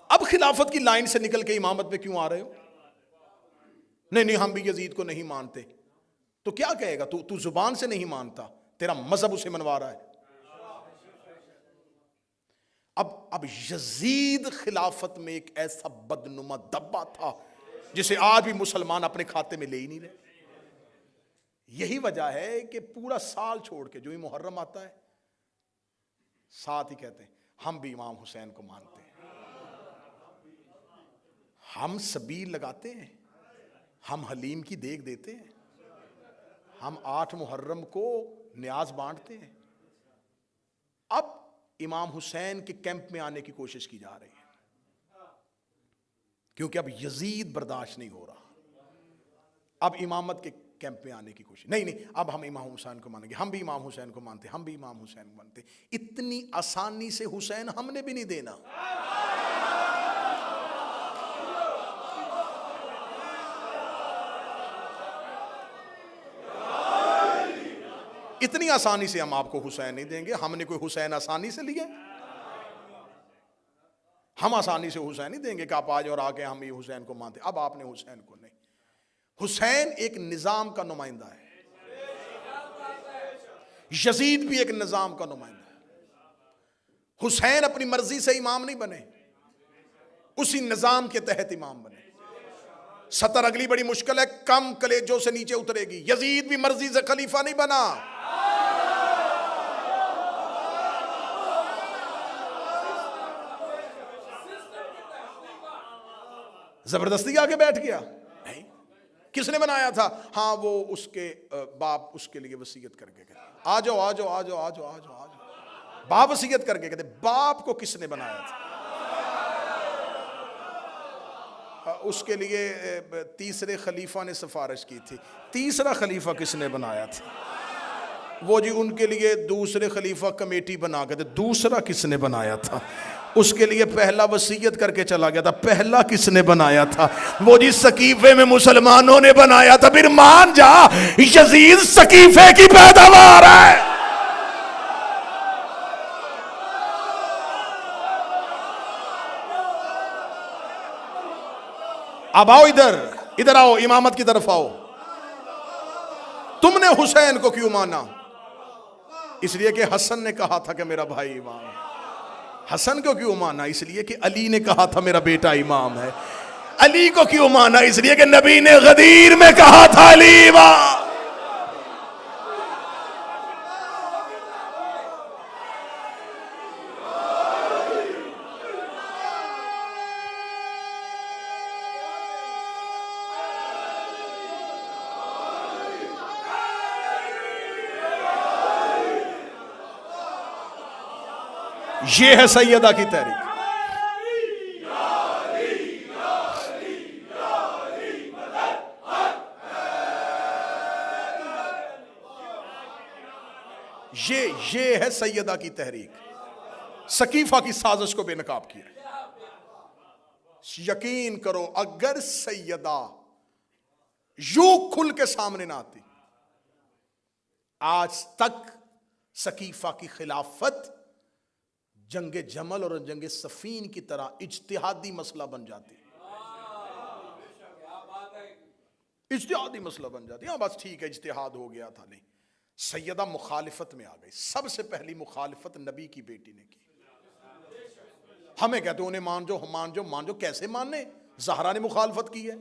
اب خلافت کی لائن سے نکل کے امامت میں کیوں آ رہے ہو؟ نہیں ہم بھی یزید کو نہیں مانتے. تو کیا کہے گا؟ تو زبان سے نہیں مانتا، تیرا مذہب اسے منوا رہا ہے. اب یزید خلافت میں ایک ایسا بدنما دبا تھا جسے آج بھی مسلمان اپنے کھاتے میں لے ہی نہیں رہے. یہی وجہ ہے کہ پورا سال چھوڑ کے جو ہی محرم آتا ہے ساتھ ہی کہتے ہیں ہم بھی امام حسین کو مانتے ہیں. ہم سبیل لگاتے ہیں، ہم حلیم کی دیگ دیتے ہیں، ہم 8 محرم کو نیاز بانٹتے ہیں. اب امام حسین کے کیمپ میں آنے کی کوشش کی جا رہی ہے کیونکہ اب یزید برداشت نہیں ہو رہا. اب امامت کے کیمپ میں آنے کی کوشش نہیں اب ہم امام حسین کو مانیں گے، ہم بھی امام حسین کو مانتے، ہم بھی امام حسین کو مانتے. اتنی آسانی سے حسین ہم نے بھی نہیں دینا. اتنی آسانی سے ہم آپ کو حسین نہیں دیں گے. ہم نے کوئی حسین آسانی سے لیا؟ ہم آسانی سے حسین نہیں دیں گے کہ آپ آج اور آگے ہم یہ حسین کو مانتے. اب آپ نے حسین کو نہیں. حسین ایک نظام کا نمائندہ ہے، یزید بھی ایک نظام کا نمائندہ ہے. حسین اپنی مرضی سے امام نہیں بنے، اسی نظام کے تحت امام بنے. سطر اگلی بڑی مشکل ہے، کم کلیجوں سے نیچے اترے گی. یزید بھی مرضی سے خلیفہ نہیں بنا، زبردستی آگے بیٹھ گیا. نہیں، کس نے بنایا تھا؟ ہاں وہ اس کے باپ اس کے لیے وصیت کر کے کہتے آ جاؤ آ جاؤ آ جاؤ آ جاؤ آ جاؤ آ جاؤ. باپ وصیت کر کے کہتے باپ کو کس نے بنایا تھا؟ اس کے لیے تیسرے خلیفہ نے سفارش کی تھی. تیسرا خلیفہ کس نے بنایا تھا؟ وہ جی ان کے لیے دوسرے خلیفہ کمیٹی بنا کے تھے. دوسرا کس نے بنایا تھا؟ اس کے لیے پہلا وصیت کر کے چلا گیا تھا. پہلا کس نے بنایا تھا؟ وہ جی سقیفے میں مسلمانوں نے بنایا تھا. پھر مان جا یزید سقیفے کی پیداوار ہے. اب آؤ ادھر آؤ، امامت کی طرف آؤ. تم نے حسین کو کیوں مانا؟ اس لیے کہ حسن نے کہا تھا کہ میرا بھائی امام ہے. حسن کو کیوں مانا؟ اس لیے کہ علی نے کہا تھا میرا بیٹا امام ہے. علی کو کیوں مانا؟ اس لیے کہ نبی نے غدیر میں کہا تھا علی امام. یہ ہے سیدہ کی تحریک. یہ ہے سیدہ کی تحریک. سقیفہ کی سازش کو بے نقاب کیا. یقین کرو اگر سیدہ یوں کھل کے سامنے نہ آتی، آج تک سقیفہ کی خلافت جنگ جمل اور جنگ صفین کی طرح اجتہادی مسئلہ بن جاتی. اجتہادی مسئلہ بن جاتی. ہاں بس ٹھیک ہے اجتہاد ہو گیا تھا. نہیں، سیدہ مخالفت میں آ گئی. سب سے پہلی مخالفت نبی کی بیٹی نے کی. ہمیں کہتے انہیں مان جو، مان جو، مان جو. کیسے ماننے؟ زہرا نے مخالفت کی ہے.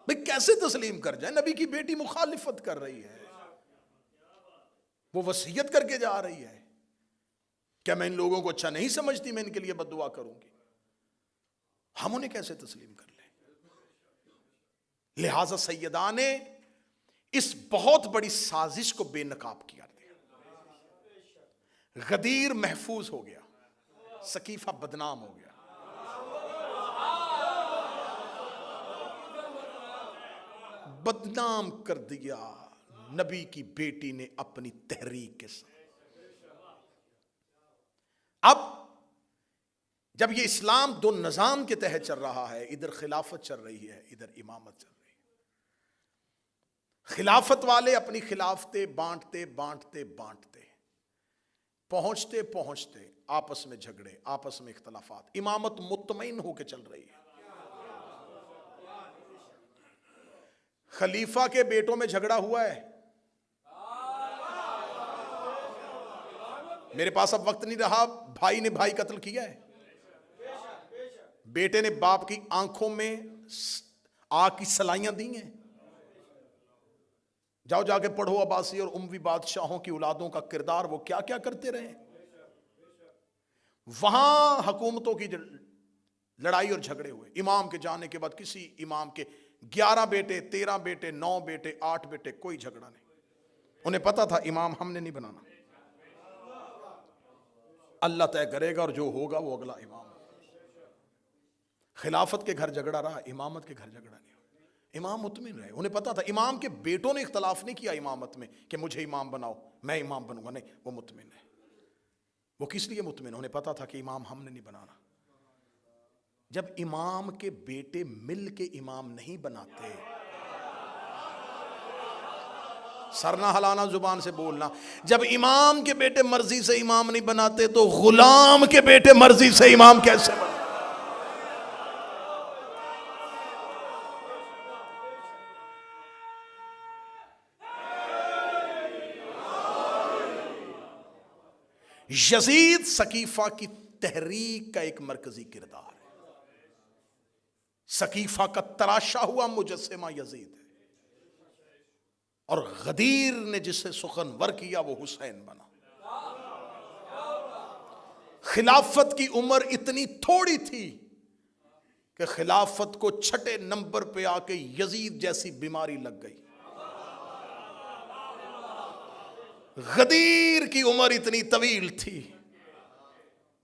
بھئی کیسے تسلیم کر جائے؟ نبی کی بیٹی مخالفت کر رہی ہے، وہ وصیت کر کے جا رہی ہے. کیا میں ان لوگوں کو اچھا نہیں سمجھتی؟ میں ان کے لیے بد دعا کروں گی. ہم انہیں کیسے تسلیم کر لیں؟ لہذا سیدہ نے اس بہت بڑی سازش کو بے نقاب کیا دیا. غدیر محفوظ ہو گیا, ثقیفہ بدنام ہو گیا. بدنام کر دیا نبی کی بیٹی نے اپنی تحریک کے ساتھ. اب جب یہ اسلام دو نظام کے تحت چل رہا ہے, ادھر خلافت چل رہی ہے, ادھر امامت چل رہی ہے. خلافت والے اپنی خلافتیں بانٹتے بانٹتے بانٹتے پہنچتے پہنچتے آپس میں جھگڑے, آپس میں اختلافات. امامت مطمئن ہو کے چل رہی ہے. خلیفہ کے بیٹوں میں جھگڑا ہوا ہے. میرے پاس اب وقت نہیں رہا, بھائی نے بھائی قتل کیا ہے, بیٹے نے باپ کی آنکھوں میں آگ کی سلائیاں دی ہیں. جاؤ جا کے پڑھو عباسی اور اموی بادشاہوں کی اولادوں کا کردار, وہ کیا کیا کرتے رہے. وہاں حکومتوں کی لڑائی اور جھگڑے ہوئے. امام کے جانے کے بعد کسی امام کے 11 بیٹے, 13 بیٹے, 9 بیٹے, 8 بیٹے, کوئی جھگڑا نہیں. انہیں پتا تھا امام ہم نے نہیں بنانا, اللہ طے کرے گا اور جو ہوگا وہ اگلا امام. خلافت کے گھر جھگڑا رہا, امامت کے گھر جھگڑا نہیں. امام مطمئن رہے. انہیں پتا تھا امام کے بیٹوں نے اختلاف نہیں کیا امامت میں کہ مجھے امام بناؤ میں امام بنوں گا, نہیں, وہ مطمئن ہے. وہ کس لیے مطمئن؟ انہیں پتا تھا کہ امام ہم نے نہیں بنانا. جب امام کے بیٹے مل کے امام نہیں بناتے, سر نہ ہلانا, زبان سے بولنا, جب امام کے بیٹے مرضی سے امام نہیں بناتے تو غلام کے بیٹے مرضی سے امام کیسے بناتے؟ یزید ثقیفہ کی تحریک کا ایک مرکزی کردار ہے. ثقیفہ کا تراشا ہوا مجسمہ یزید ہے, اور غدیر نے جسے سخنور کیا وہ حسین بنا. خلافت کی عمر اتنی تھوڑی تھی کہ خلافت کو 6 نمبر پہ آ کے یزید جیسی بیماری لگ گئی. غدیر کی عمر اتنی طویل تھی,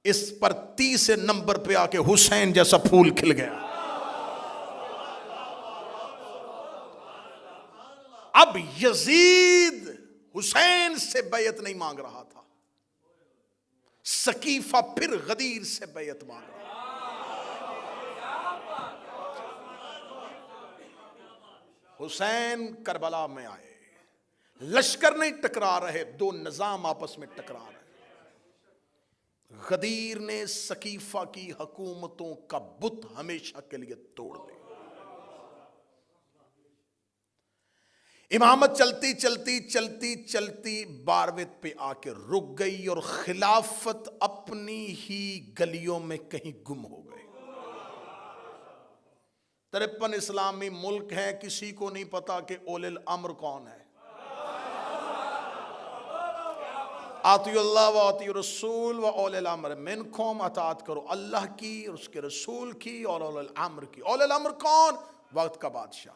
اس پر 30 نمبر پہ آ کے حسین جیسا پھول کھل گیا. اب یزید حسین سے بیعت نہیں مانگ رہا تھا, ثقیفہ پھر غدیر سے بیعت مانگ رہا. حسین کربلا میں آئے, لشکر نہیں ٹکرا رہے, دو نظام آپس میں ٹکرا رہے. غدیر نے ثقیفہ کی حکومتوں کا بت ہمیشہ کے لیے توڑ دیا. امامت چلتی چلتی چلتی چلتی 12ویں پہ آ کے رک گئی, اور خلافت اپنی ہی گلیوں میں کہیں گم ہو گئی. 53 اسلامی ملک ہیں, کسی کو نہیں پتا کہ اولی الامر کون ہے. آتی اللہ و آتی رسول و اولی الامر منکم, اطاعت کرو اللہ کی اور اس کے رسول کی اور اولی الامر کی. اولی الامر کون؟ وقت کا بادشاہ.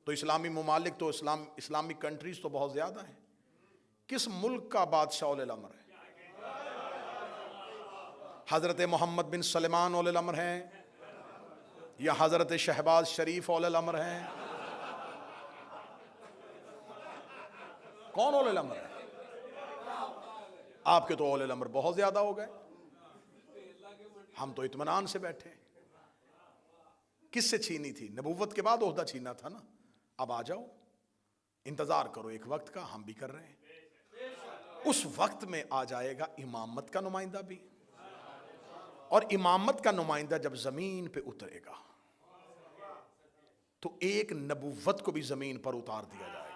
تو اسلامی ممالک تو اسلامی کنٹریز تو بہت زیادہ ہیں. کس ملک کا بادشاہ اولی الامر ہے؟ حضرت محمد بن سلمان اولی الامر ہیں, یا حضرت شہباز شریف اولی الامر ہیں؟ کون اولی الامر ہے؟ آپ کے تو اولی الامر بہت زیادہ ہو گئے, ہم تو اطمینان سے بیٹھے. کس سے چھینی تھی؟ نبوت کے بعد عہدہ چھینا تھا نا. اب آ جاؤ, انتظار کرو ایک وقت کا, ہم بھی کر رہے ہیں. اس وقت میں آ جائے گا امامت کا نمائندہ بھی, اور امامت کا نمائندہ جب زمین پہ اترے گا تو ایک نبوت کو بھی زمین پر اتار دیا جائے گا.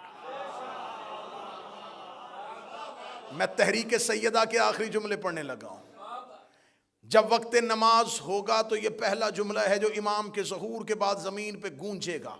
میں تحریک سیدہ کے آخری جملے پڑھنے لگا ہوں. جب وقت نماز ہوگا تو یہ پہلا جملہ ہے جو امام کے ظہور کے بعد زمین پہ گونجے گا.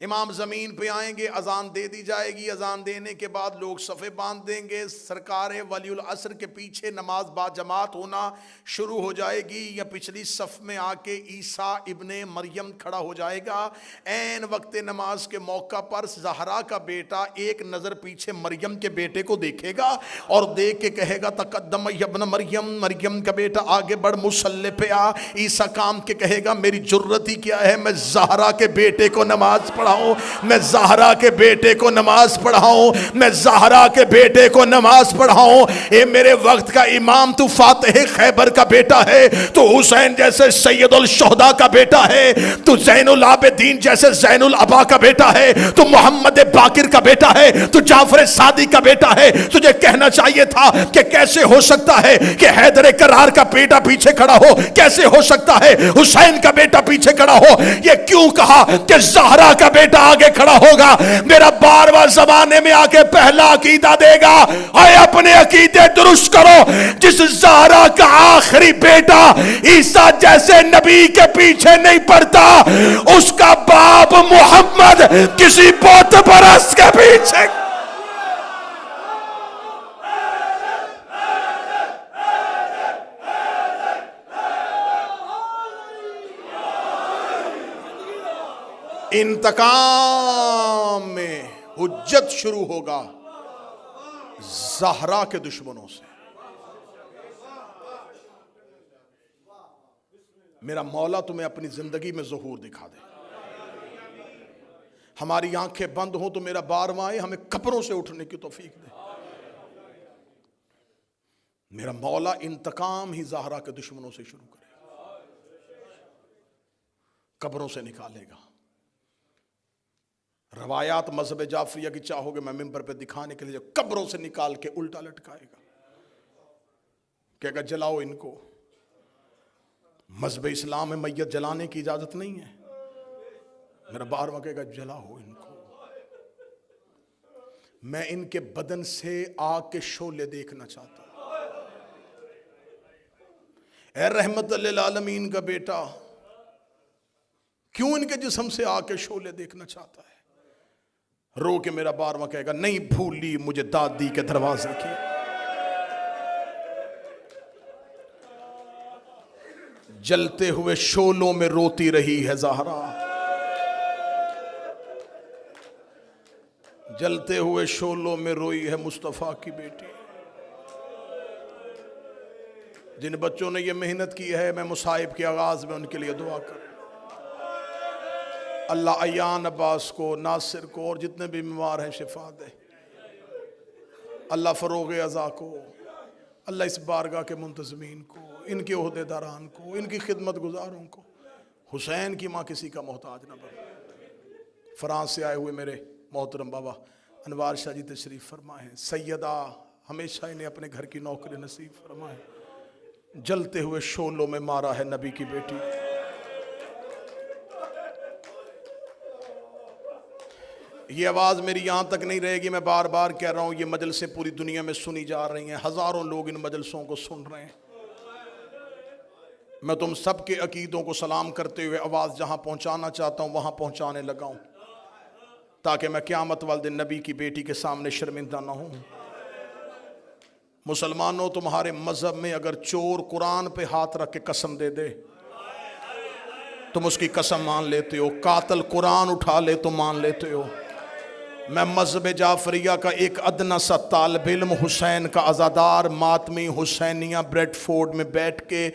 امام زمین پہ آئیں گے، اذان دے دی جائے گی، اذان دینے کے بعد لوگ صفے باندھ دیں گے، سرکار ولی العصر کے پیچھے نماز با جماعت ہونا شروع ہو جائے گی، یا پچھلی صف میں آ کے عیسیٰ ابن مریم کھڑا ہو جائے گا۔ عین وقت نماز کے موقع پر زہرا کا بیٹا ایک نظر پیچھے مریم کے بیٹے کو دیکھے گا اور دیکھ کے کہے گا تقدم یا ابن مریم، مریم کا بیٹا آگے بڑھ مصلی پہ آ۔ عیسیٰ کام کے کہے گا میری جرت ہی کیا ہے، میں زہرا کے بیٹے کو نماز پڑھاؤں، میں زہرا کے بیٹے کو نماز پڑھاؤں، میں زہرا کے بیٹے کو نماز پڑھاؤں۔ اے میرے وقت کا امام، تو فاتح خیبر کا بیٹا ہے، تو حسین جیسے سید الشہداء کا بیٹا ہے، تو زین العابدین جیسے زین العبا کا بیٹا ہے، تو محمد باقر کا بیٹا ہے، تو جعفر صادق کا بیٹا ہے۔ تجھے کہنا چاہیے تھا کہ کیسے ہو سکتا ہے کہ حیدر کرار کا بیٹا پیچھے کھڑا ہو، کیسے ہو سکتا ہے حسین کا بیٹا پیچھے کھڑا ہو۔ یہ کیوں کہا کہ زہرا کا بیٹا آگے کھڑا ہوگا؟ میرا 12واں زمانے میں آگے پہلا عقیدہ دے گا، اے اپنے عقیدے درست کرو۔ جس زہرا کا آخری بیٹا عیسیٰ جیسے نبی کے پیچھے نہیں پڑتا، اس کا باپ محمد کسی بت پرست کے پیچھے۔ انتقام میں حجت شروع ہوگا زہرا کے دشمنوں سے۔ میرا مولا تمہیں اپنی زندگی میں ظہور دکھا دے۔ ہماری آنکھیں بند ہوں تو میرا 12واں ہے، ہمیں قبروں سے اٹھنے کی توفیق دے۔ میرا مولا انتقام ہی زہرا کے دشمنوں سے شروع کرے، قبروں سے نکالے گا۔ روایات مذہب جعفریہ کی چاہو گے میں ممبر پہ دکھانے کے لیے، قبروں سے نکال کے الٹا لٹکائے گا، کہے گا جلاؤ ان کو۔ مذہب اسلام میں میت جلانے کی اجازت نہیں ہے، میرا 12واں کہے گا جلاؤ ان کو۔ میں ان کے بدن سے آگ کے شعلے دیکھنا چاہتا ہوں۔ اے رحمت للعالمین کا بیٹا، کیوں ان کے جسم سے آگ کے شعلے دیکھنا چاہتا ہے؟ رو کے میرا 12واں کہے گا نہیں بھولی مجھے دادی کے دروازے کی۔ جلتے ہوئے شعلوں میں روتی رہی ہے زہرا، جلتے ہوئے شعلوں میں روئی ہے مصطفیٰ کی بیٹی۔ جن بچوں نے یہ محنت کی ہے، میں مصائب کے آغاز میں ان کے لیے دعا کروں۔ اللہ ایان عباس کو، ناصر کو اور جتنے بھی بیمار ہیں شفا دے۔ اللہ فروغ عزا کو، اللہ اس بارگاہ کے منتظمین کو، ان کے عہدے داران کو، ان کی خدمت گزاروں کو۔ حسین کی ماں کسی کا محتاج نہ بنے۔ فرانس سے آئے ہوئے میرے محترم بابا انوار شاہ جی تشریف فرمائے ہیں، سیدہ ہمیشہ انہیں اپنے گھر کی نوکری نصیب فرمائے۔ جلتے ہوئے شعلوں میں مارا ہے نبی کی بیٹی۔ یہ آواز میری یہاں تک نہیں رہے گی، میں بار بار کہہ رہا ہوں، یہ مجلسیں پوری دنیا میں سنی جا رہی ہیں، ہزاروں لوگ ان مجلسوں کو سن رہے ہیں۔ میں تم سب کے عقیدوں کو سلام کرتے ہوئے آواز جہاں پہنچانا چاہتا ہوں وہاں پہنچانے لگا ہوں، تاکہ میں قیامت والے دن نبی کی بیٹی کے سامنے شرمندہ نہ ہوں۔ مسلمانوں، تمہارے مذہب میں اگر چور قرآن پہ ہاتھ رکھ کے قسم دے دے تم اس کی قسم مان لیتے ہو، قاتل قرآن اٹھا لے تو مان لیتے ہو۔ میں مذہب جعفریہ کا ایک ادنا سا طالب علم، حسین کا عزادار، ماتمی حسینیہ بریڈ فورڈ میں بیٹھ کے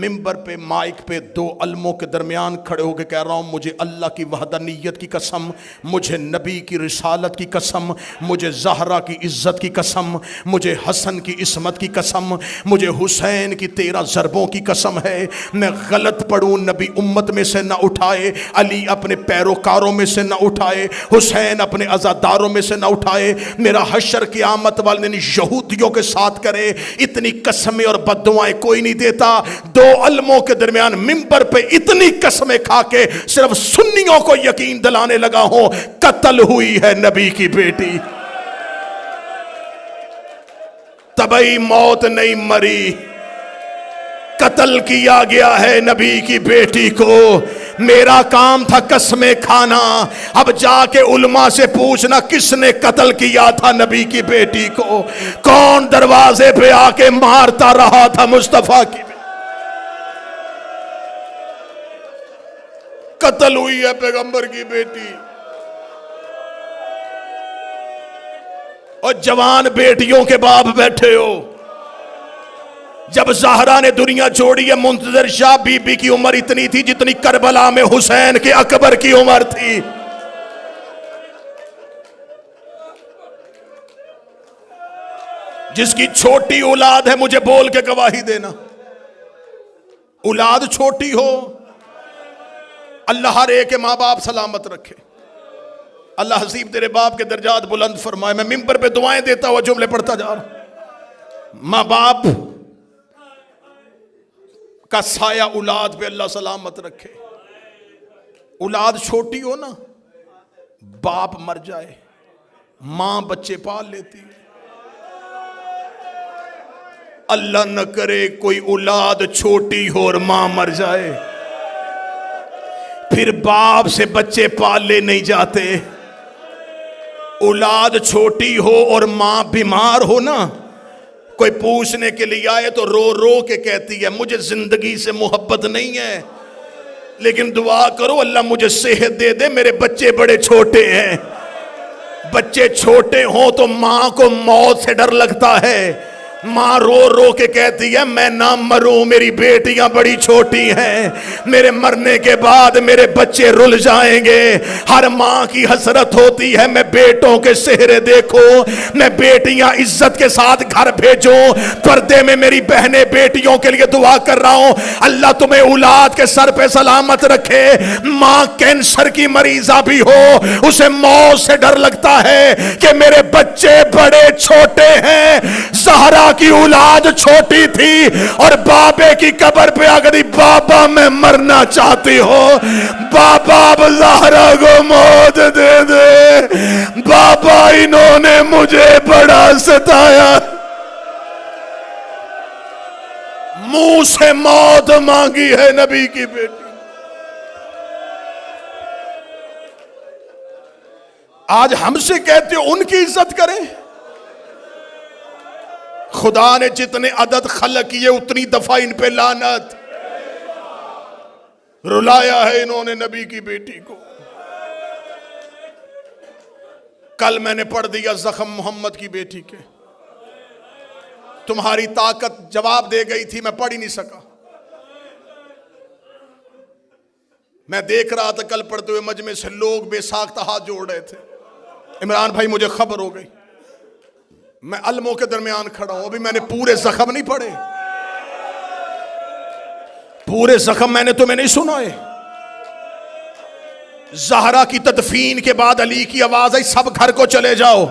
ممبر پہ مائک پہ دو علموں کے درمیان کھڑے ہو کے کہہ رہا ہوں، مجھے اللہ کی وحدانیت کی قسم، مجھے نبی کی رسالت کی قسم، مجھے زہرا کی عزت کی قسم، مجھے حسن کی عصمت کی قسم، مجھے حسین کی 13 ضربوں کی قسم ہے، میں غلط پڑھوں نبی امت میں سے نہ اٹھائے، علی اپنے پیروکاروں میں سے نہ اٹھائے، حسین اپنے داروں میں سے نہ اٹھائے، میرا حشر قیامت والے دن یہودیوں کے ساتھ کرے۔ اتنی قسمیں اور بددعائیں کوئی نہیں دیتا۔ دو علموں کے درمیان ممبر پہ اتنی قسمیں کھا کے صرف سنیوں کو یقین دلانے لگا ہوں، قتل ہوئی ہے نبی کی بیٹی، طبعی موت نہیں مری، قتل کیا گیا ہے نبی کی بیٹی کو۔ میرا کام تھا قسمیں کھانا، اب جا کے علماء سے پوچھنا کس نے قتل کیا تھا نبی کی بیٹی کو، کون دروازے پہ آ کے مارتا رہا تھا مصطفیٰ کی بیٹی؟ قتل ہوئی ہے پیغمبر کی بیٹی، اور جوان بیٹیوں کے باپ بیٹھے ہو۔ جب زہرا نے دنیا چھوڑی ہے، منتظر شاہ بی بی کی عمر اتنی تھی جتنی کربلا میں حسین کے اکبر کی عمر تھی۔ جس کی چھوٹی اولاد ہے مجھے بول کے گواہی دینا، اولاد چھوٹی ہو، اللہ ہر ایک کے ماں باپ سلامت رکھے، اللہ حسیب تیرے باپ کے درجات بلند فرمائے۔ میں ممبر پہ دعائیں دیتا ہوا جملے پڑھتا جا رہا ہوں۔ ماں باپ کا سایہ اولاد پہ اللہ سلامت رکھے۔ اولاد چھوٹی ہو نا، باپ مر جائے، ماں بچے پال لیتی ہے۔ اللہ نہ کرے کوئی اولاد چھوٹی ہو اور ماں مر جائے، پھر باپ سے بچے پالے نہیں جاتے۔ اولاد چھوٹی ہو اور ماں بیمار ہو نا، کوئی پوچھنے کے لیے آئے تو رو رو کے کہتی ہے مجھے زندگی سے محبت نہیں ہے، لیکن دعا کرو اللہ مجھے صحت دے دے، میرے بچے بڑے چھوٹے ہیں۔ بچے چھوٹے ہوں تو ماں کو موت سے ڈر لگتا ہے، ماں رو رو کے کہتی ہے میں نہ مروں، میری بیٹیاں بڑی چھوٹی ہیں، میرے مرنے کے بعد میرے بچے رل جائیں گے۔ ہر ماں کی حسرت ہوتی ہے میں بیٹوں کے چہرے دیکھوں، میں بیٹیاں عزت کے ساتھ گھر بھیجوں۔ پردے میں میری بہنیں بیٹیوں کے لیے دعا کر رہا ہوں، اللہ تمہیں اولاد کے سر پہ سلامت رکھے۔ ماں کینسر کی مریضہ بھی ہو، اسے موت سے ڈر لگتا ہے کہ میرے بچے بڑے چھوٹے ہیں۔ زہرا کی اولاد چھوٹی تھی اور بابے کی قبر پہ آگری بابا میں مرنا چاہتی ہو، بابا اب زہرا کو موت دے دے، بابا انہوں نے مجھے بڑا ستایا۔ منہ سے موت مانگی ہے نبی کی بیٹی۔ آج ہم سے کہتے ہو ان کی عزت کریں۔ خدا نے جتنے عدد خلق کیے اتنی دفعہ ان پہ لعنت، رلایا ہے انہوں نے نبی کی بیٹی کو۔ کل میں نے پڑھ دیا زخم محمد کی بیٹی کے، تمہاری طاقت جواب دے گئی تھی، میں پڑھ ہی نہیں سکا۔ میں دیکھ رہا تھا کل پڑھتے ہوئے مجمع سے لوگ بے ساختہ ہاتھ جوڑ رہے تھے۔ عمران بھائی مجھے خبر ہو گئی، میں علموں کے درمیان کھڑا ہوں، ابھی میں نے پورے زخم نہیں پڑھے، پورے زخم میں نے تمہیں نہیں سنائے۔ زہرا کی تدفین کے بعد علی کی آواز آئی سب گھر کو چلے جاؤ۔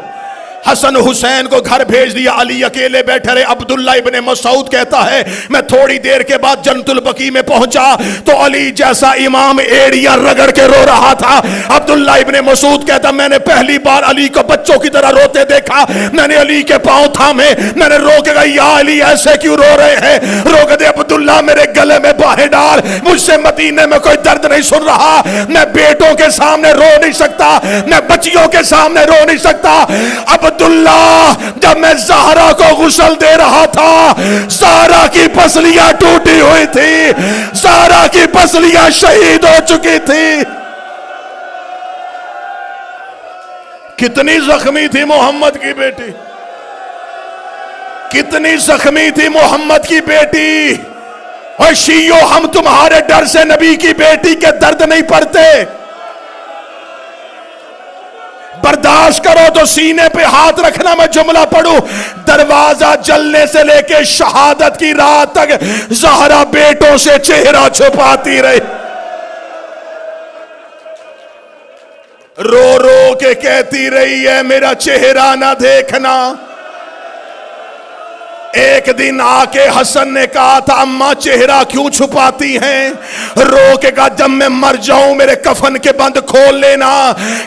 حسن حسین کو گھر بھیج دیا، علی اکیلے بیٹھے رہے۔ عبداللہ ابن مسعود کہتا ہے میں تھوڑی دیر کے بعد جنت البقیع میں پہنچا تو علی جیسا امام ایڑیاں رگڑ کے رو رہا تھا۔ عبداللہ ابن مسعود کہتا میں نے پہلی بار علی کو بچوں کی طرح روتے دیکھا، میں نے علی کے پاؤں تھامے، میں نے رو کے کہا یا علی ایسے کیوں رو رہے ہیں؟ رو کے دے عبداللہ میرے گلے میں باہیں ڈال، مجھ سے مدینے میں کوئی درد نہیں سن رہا، میں بیٹوں کے سامنے رو نہیں سکتا، میں بچیوں کے سامنے رو نہیں سکتا۔ عبداللہ جب میں زہرا کو غسل دے رہا تھا، زہرا کی پسلیاں ٹوٹی ہوئی تھی، زہرا کی پسلیاں شہید ہو چکی تھی۔ کتنی زخمی تھی محمد کی بیٹی، کتنی زخمی تھی محمد کی بیٹی۔ اور شیعو ہم تمہارے ڈر سے نبی کی بیٹی کے درد نہیں پڑتے، برداشت کرو تو سینے پہ ہاتھ رکھنا۔ میں جملہ پڑھوں، دروازہ جلنے سے لے کے شہادت کی رات تک زہرا بیٹوں سے چہرہ چھپاتی رہی، رو رو کے کہتی رہی ہے میرا چہرہ نہ دیکھنا، ایک دن آکے حسن نے کہا تھا اماں چہرہ کیوں چھپاتی ہیں؟ رو کے کہا جب میں مر جاؤں میرے کفن کے بند کھول لینا۔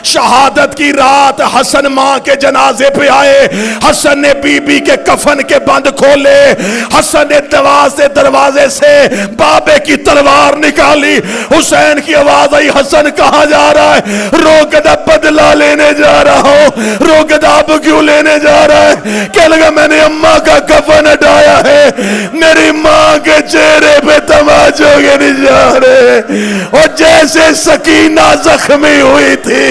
شہادت کی رات حسن ماں کے جنازے پہ آئے، حسن نے بی بی کے کفن کے بند کھولے، حسن نے دروازے سے بابے کی تلوار نکالی، حسین کی آواز آئی حسن کہاں جا رہا ہے؟ رو کے کہا بدلہ لینے جا رہا ہوں۔ رو کے کہا اب کیوں لینے جا رہا ہے؟ کہنے لگا میں نے اماں کا کفن ہٹایا ہے، میری ماں کے چہرے پہ تماچوں کے نشانے، اور جیسے سکینہ زخمی ہوئی تھی۔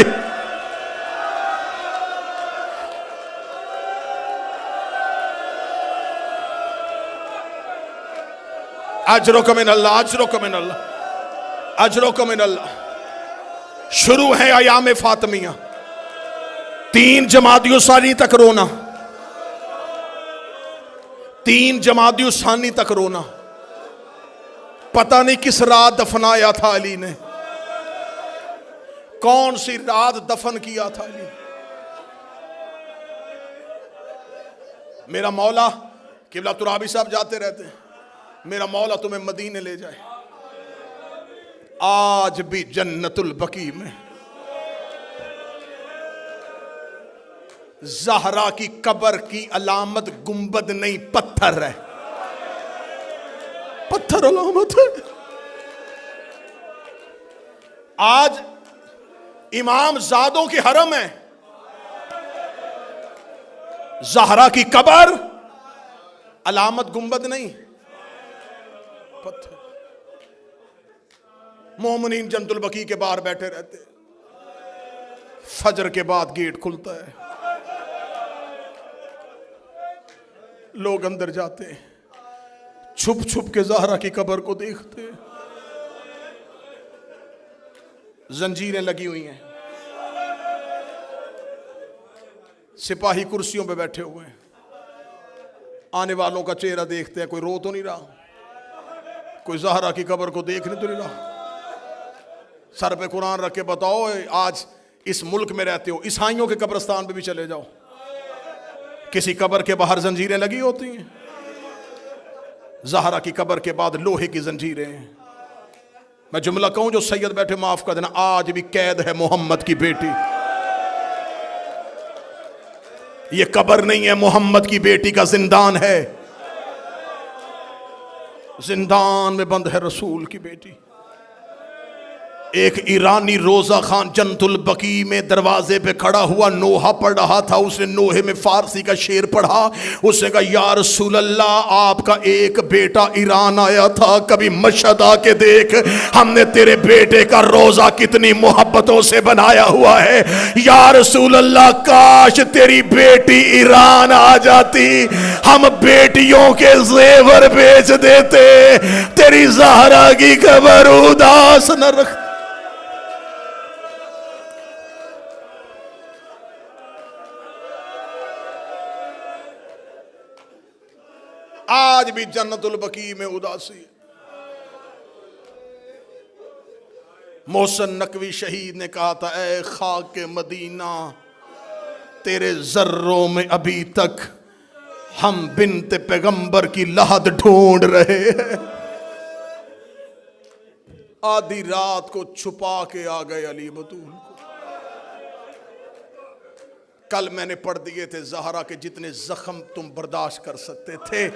اجرکم من اللہ، اجرکم من اللہ، اجرکم من اللہ۔ شروع ہے ایام فاطمیہ، 3 جمادی الثانی تک رونا، 3 جمادی الثانی تک رونا۔ پتہ نہیں کس رات دفنایا تھا علی نے، کون سی رات دفن کیا تھا علی۔ میرا مولا، قبلہ ترابی صاحب جاتے رہتے ہیں، میرا مولا تمہیں مدینے لے جائے۔ آج بھی جنت البقیع میں زہرا کی قبر کی علامت گنبد نہیں پتھر ہے، پتھر علامت ہے۔ آج امام زادوں کی حرم ہے، زہرا کی قبر علامت گنبد نہیں پتھر۔ مومنین جنت البقیع کے باہر بیٹھے رہتے، فجر کے بعد گیٹ کھلتا ہے، لوگ اندر جاتے ہیں، چھپ چھپ کے زہرا کی قبر کو دیکھتے، زنجیریں لگی ہوئی ہیں، سپاہی کرسیوں پہ بیٹھے ہوئے ہیں، آنے والوں کا چہرہ دیکھتے ہیں، کوئی رو تو نہیں رہا، کوئی زہرا کی قبر کو دیکھنے تو نہیں رہا۔ سر پہ قرآن رکھ کے بتاؤ، آج اس ملک میں رہتے ہو، عیسائیوں کے قبرستان پہ بھی چلے جاؤ، کسی قبر کے باہر زنجیریں لگی ہوتی ہیں؟ زہرا کی قبر کے بعد لوہے کی زنجیریں ہیں۔ میں جملہ کہوں جو سید بیٹھے معاف کر دینا، آج بھی قید ہے محمد کی بیٹی، یہ قبر نہیں ہے، محمد کی بیٹی کا زندان ہے، زندان میں بند ہے رسول کی بیٹی۔ ایک ایرانی روزہ خان جنت البقیع میں دروازے پہ کھڑا ہوا، نوحہ پڑھ رہا تھا، اس نے نوحے میں فارسی کا شعر پڑھا، اس نے کہا یا رسول اللہ آپ کا ایک بیٹا ایران آیا تھا، کبھی مشہد آ کے دیکھ، ہم نے تیرے بیٹے کا روزہ کتنی محبتوں سے بنایا ہوا ہے، یا رسول اللہ کاش تیری بیٹی ایران آ جاتی، ہم بیٹیوں کے زیور بیچ دیتے، تیری زہرا کی قبر اداس نہ رکھ۔ آج بھی جنت البقیع میں اداسی ہے۔ محسن نقوی شہید نے کہا تھا اے خاک مدینہ تیرے ذروں میں ابھی تک ہم بنت پیغمبر کی لحد ڈھونڈ رہے ہیں۔ آدھی رات کو چھپا کے آ گئے علی بطول کو۔ کل میں نے پڑھ دیے تھے زہرا کے جتنے زخم تم برداشت کر سکتے تھے،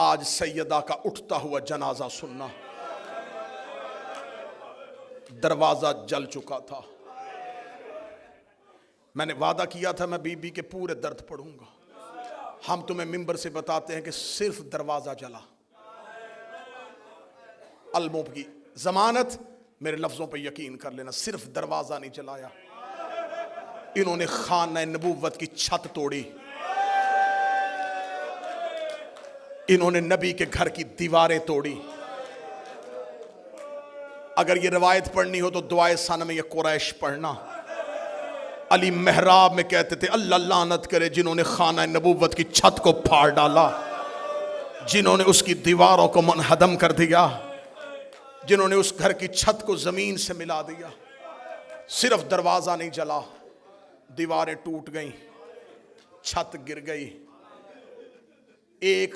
آج سیدہ کا اٹھتا ہوا جنازہ سننا۔ دروازہ جل چکا تھا، میں نے وعدہ کیا تھا میں بی بی کے پورے درد پڑھوں گا، ہم تمہیں منبر سے بتاتے ہیں کہ صرف دروازہ جلا۔ علموں کی ضمانت، میرے لفظوں پہ یقین کر لینا، صرف دروازہ نہیں جلایا، انہوں نے خانہ نبوت کی چھت توڑی، انہوں نے نبی کے گھر کی دیواریں توڑی۔ اگر یہ روایت پڑھنی ہو تو دعائے ثنا میں یہ قریش پڑھنا۔ علی محراب میں کہتے تھے اللہ لعنت کرے جنہوں نے خانہ نبوت کی چھت کو پھاڑ ڈالا، جنہوں نے اس کی دیواروں کو منہدم کر دیا، جنہوں نے اس گھر کی چھت کو زمین سے ملا دیا۔ صرف دروازہ نہیں جلا، دیواریں ٹوٹ گئیں، چھت گر گئی، ایک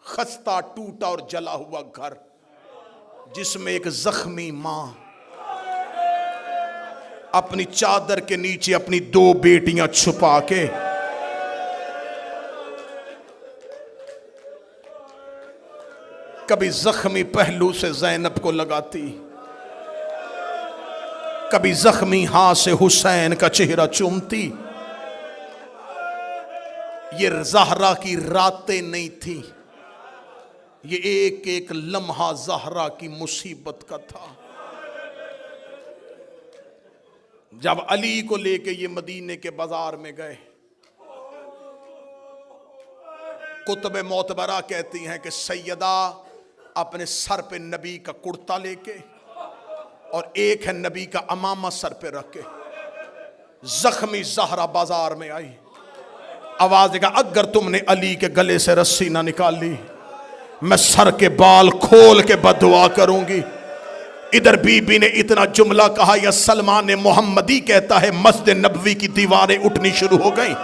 خستہ ٹوٹا اور جلا ہوا گھر جس میں ایک زخمی ماں اپنی چادر کے نیچے اپنی 2 بیٹیاں چھپا کے کبھی زخمی پہلو سے زینب کو لگاتی، کبھی زخمی ہاتھ سے حسین کا چہرہ چومتی۔ یہ زہرا کی راتیں نہیں تھی، یہ ایک ایک لمحہ زہرا کی مصیبت کا تھا۔ جب علی کو لے کے یہ مدینے کے بازار میں گئے، کتب معتبرہ کہتی ہیں کہ سیدہ اپنے سر پہ نبی کا کرتا لے کے اور ایک ہے نبی کا امامہ سر پہ رکھ کے زخمی زہرا بازار میں آئی، آواز دے گا اگر تم نے علی کے گلے سے رسی نہ نکالی میں سر کے بال کھول کے بددعا کروں گی۔ ادھر بی بی نے اتنا جملہ کہا، یا سلمان محمدی کہتا ہے مسجد نبوی کی دیواریں اٹھنی شروع ہو گئیں،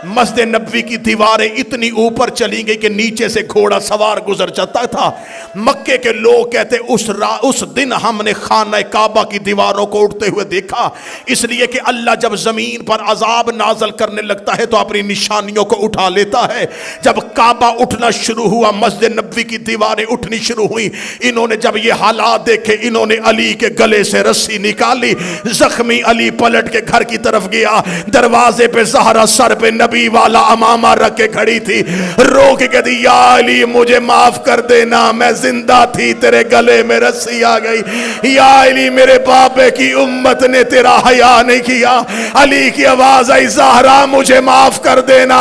مسجد نبوی کی دیواریں اتنی اوپر چلی گئی کہ نیچے سے گھوڑا سوار گزر جاتا تھا۔ مکے کے لوگ کہتے اس دن ہم نے خانہ کعبہ کی دیواروں کو اٹھتے ہوئے دیکھا، اس لیے کہ اللہ جب زمین پر عذاب نازل کرنے لگتا ہے تو اپنی نشانیوں کو اٹھا لیتا ہے۔ جب کعبہ اٹھنا شروع ہوا، مسجد نبوی کی دیواریں اٹھنی شروع ہوئی، انہوں نے جب یہ حالات دیکھے انہوں نے علی کے گلے سے رسی نکالی، زخمی علی پلٹ کے گھر کی طرف گیا، دروازے پہ زہرا سر پہ نبی والا امامہ رکھ کے کھڑی تھی، رو کے کہتی یا علی مجھے معاف کر دینا، میں زندہ تھی تیرے گلے میں رسی آ گئی، یا علی میرے بابے کی امت نے تیرا حیا نہیں کیا۔ علی کی آواز آئی زہرا مجھے معاف کر دینا،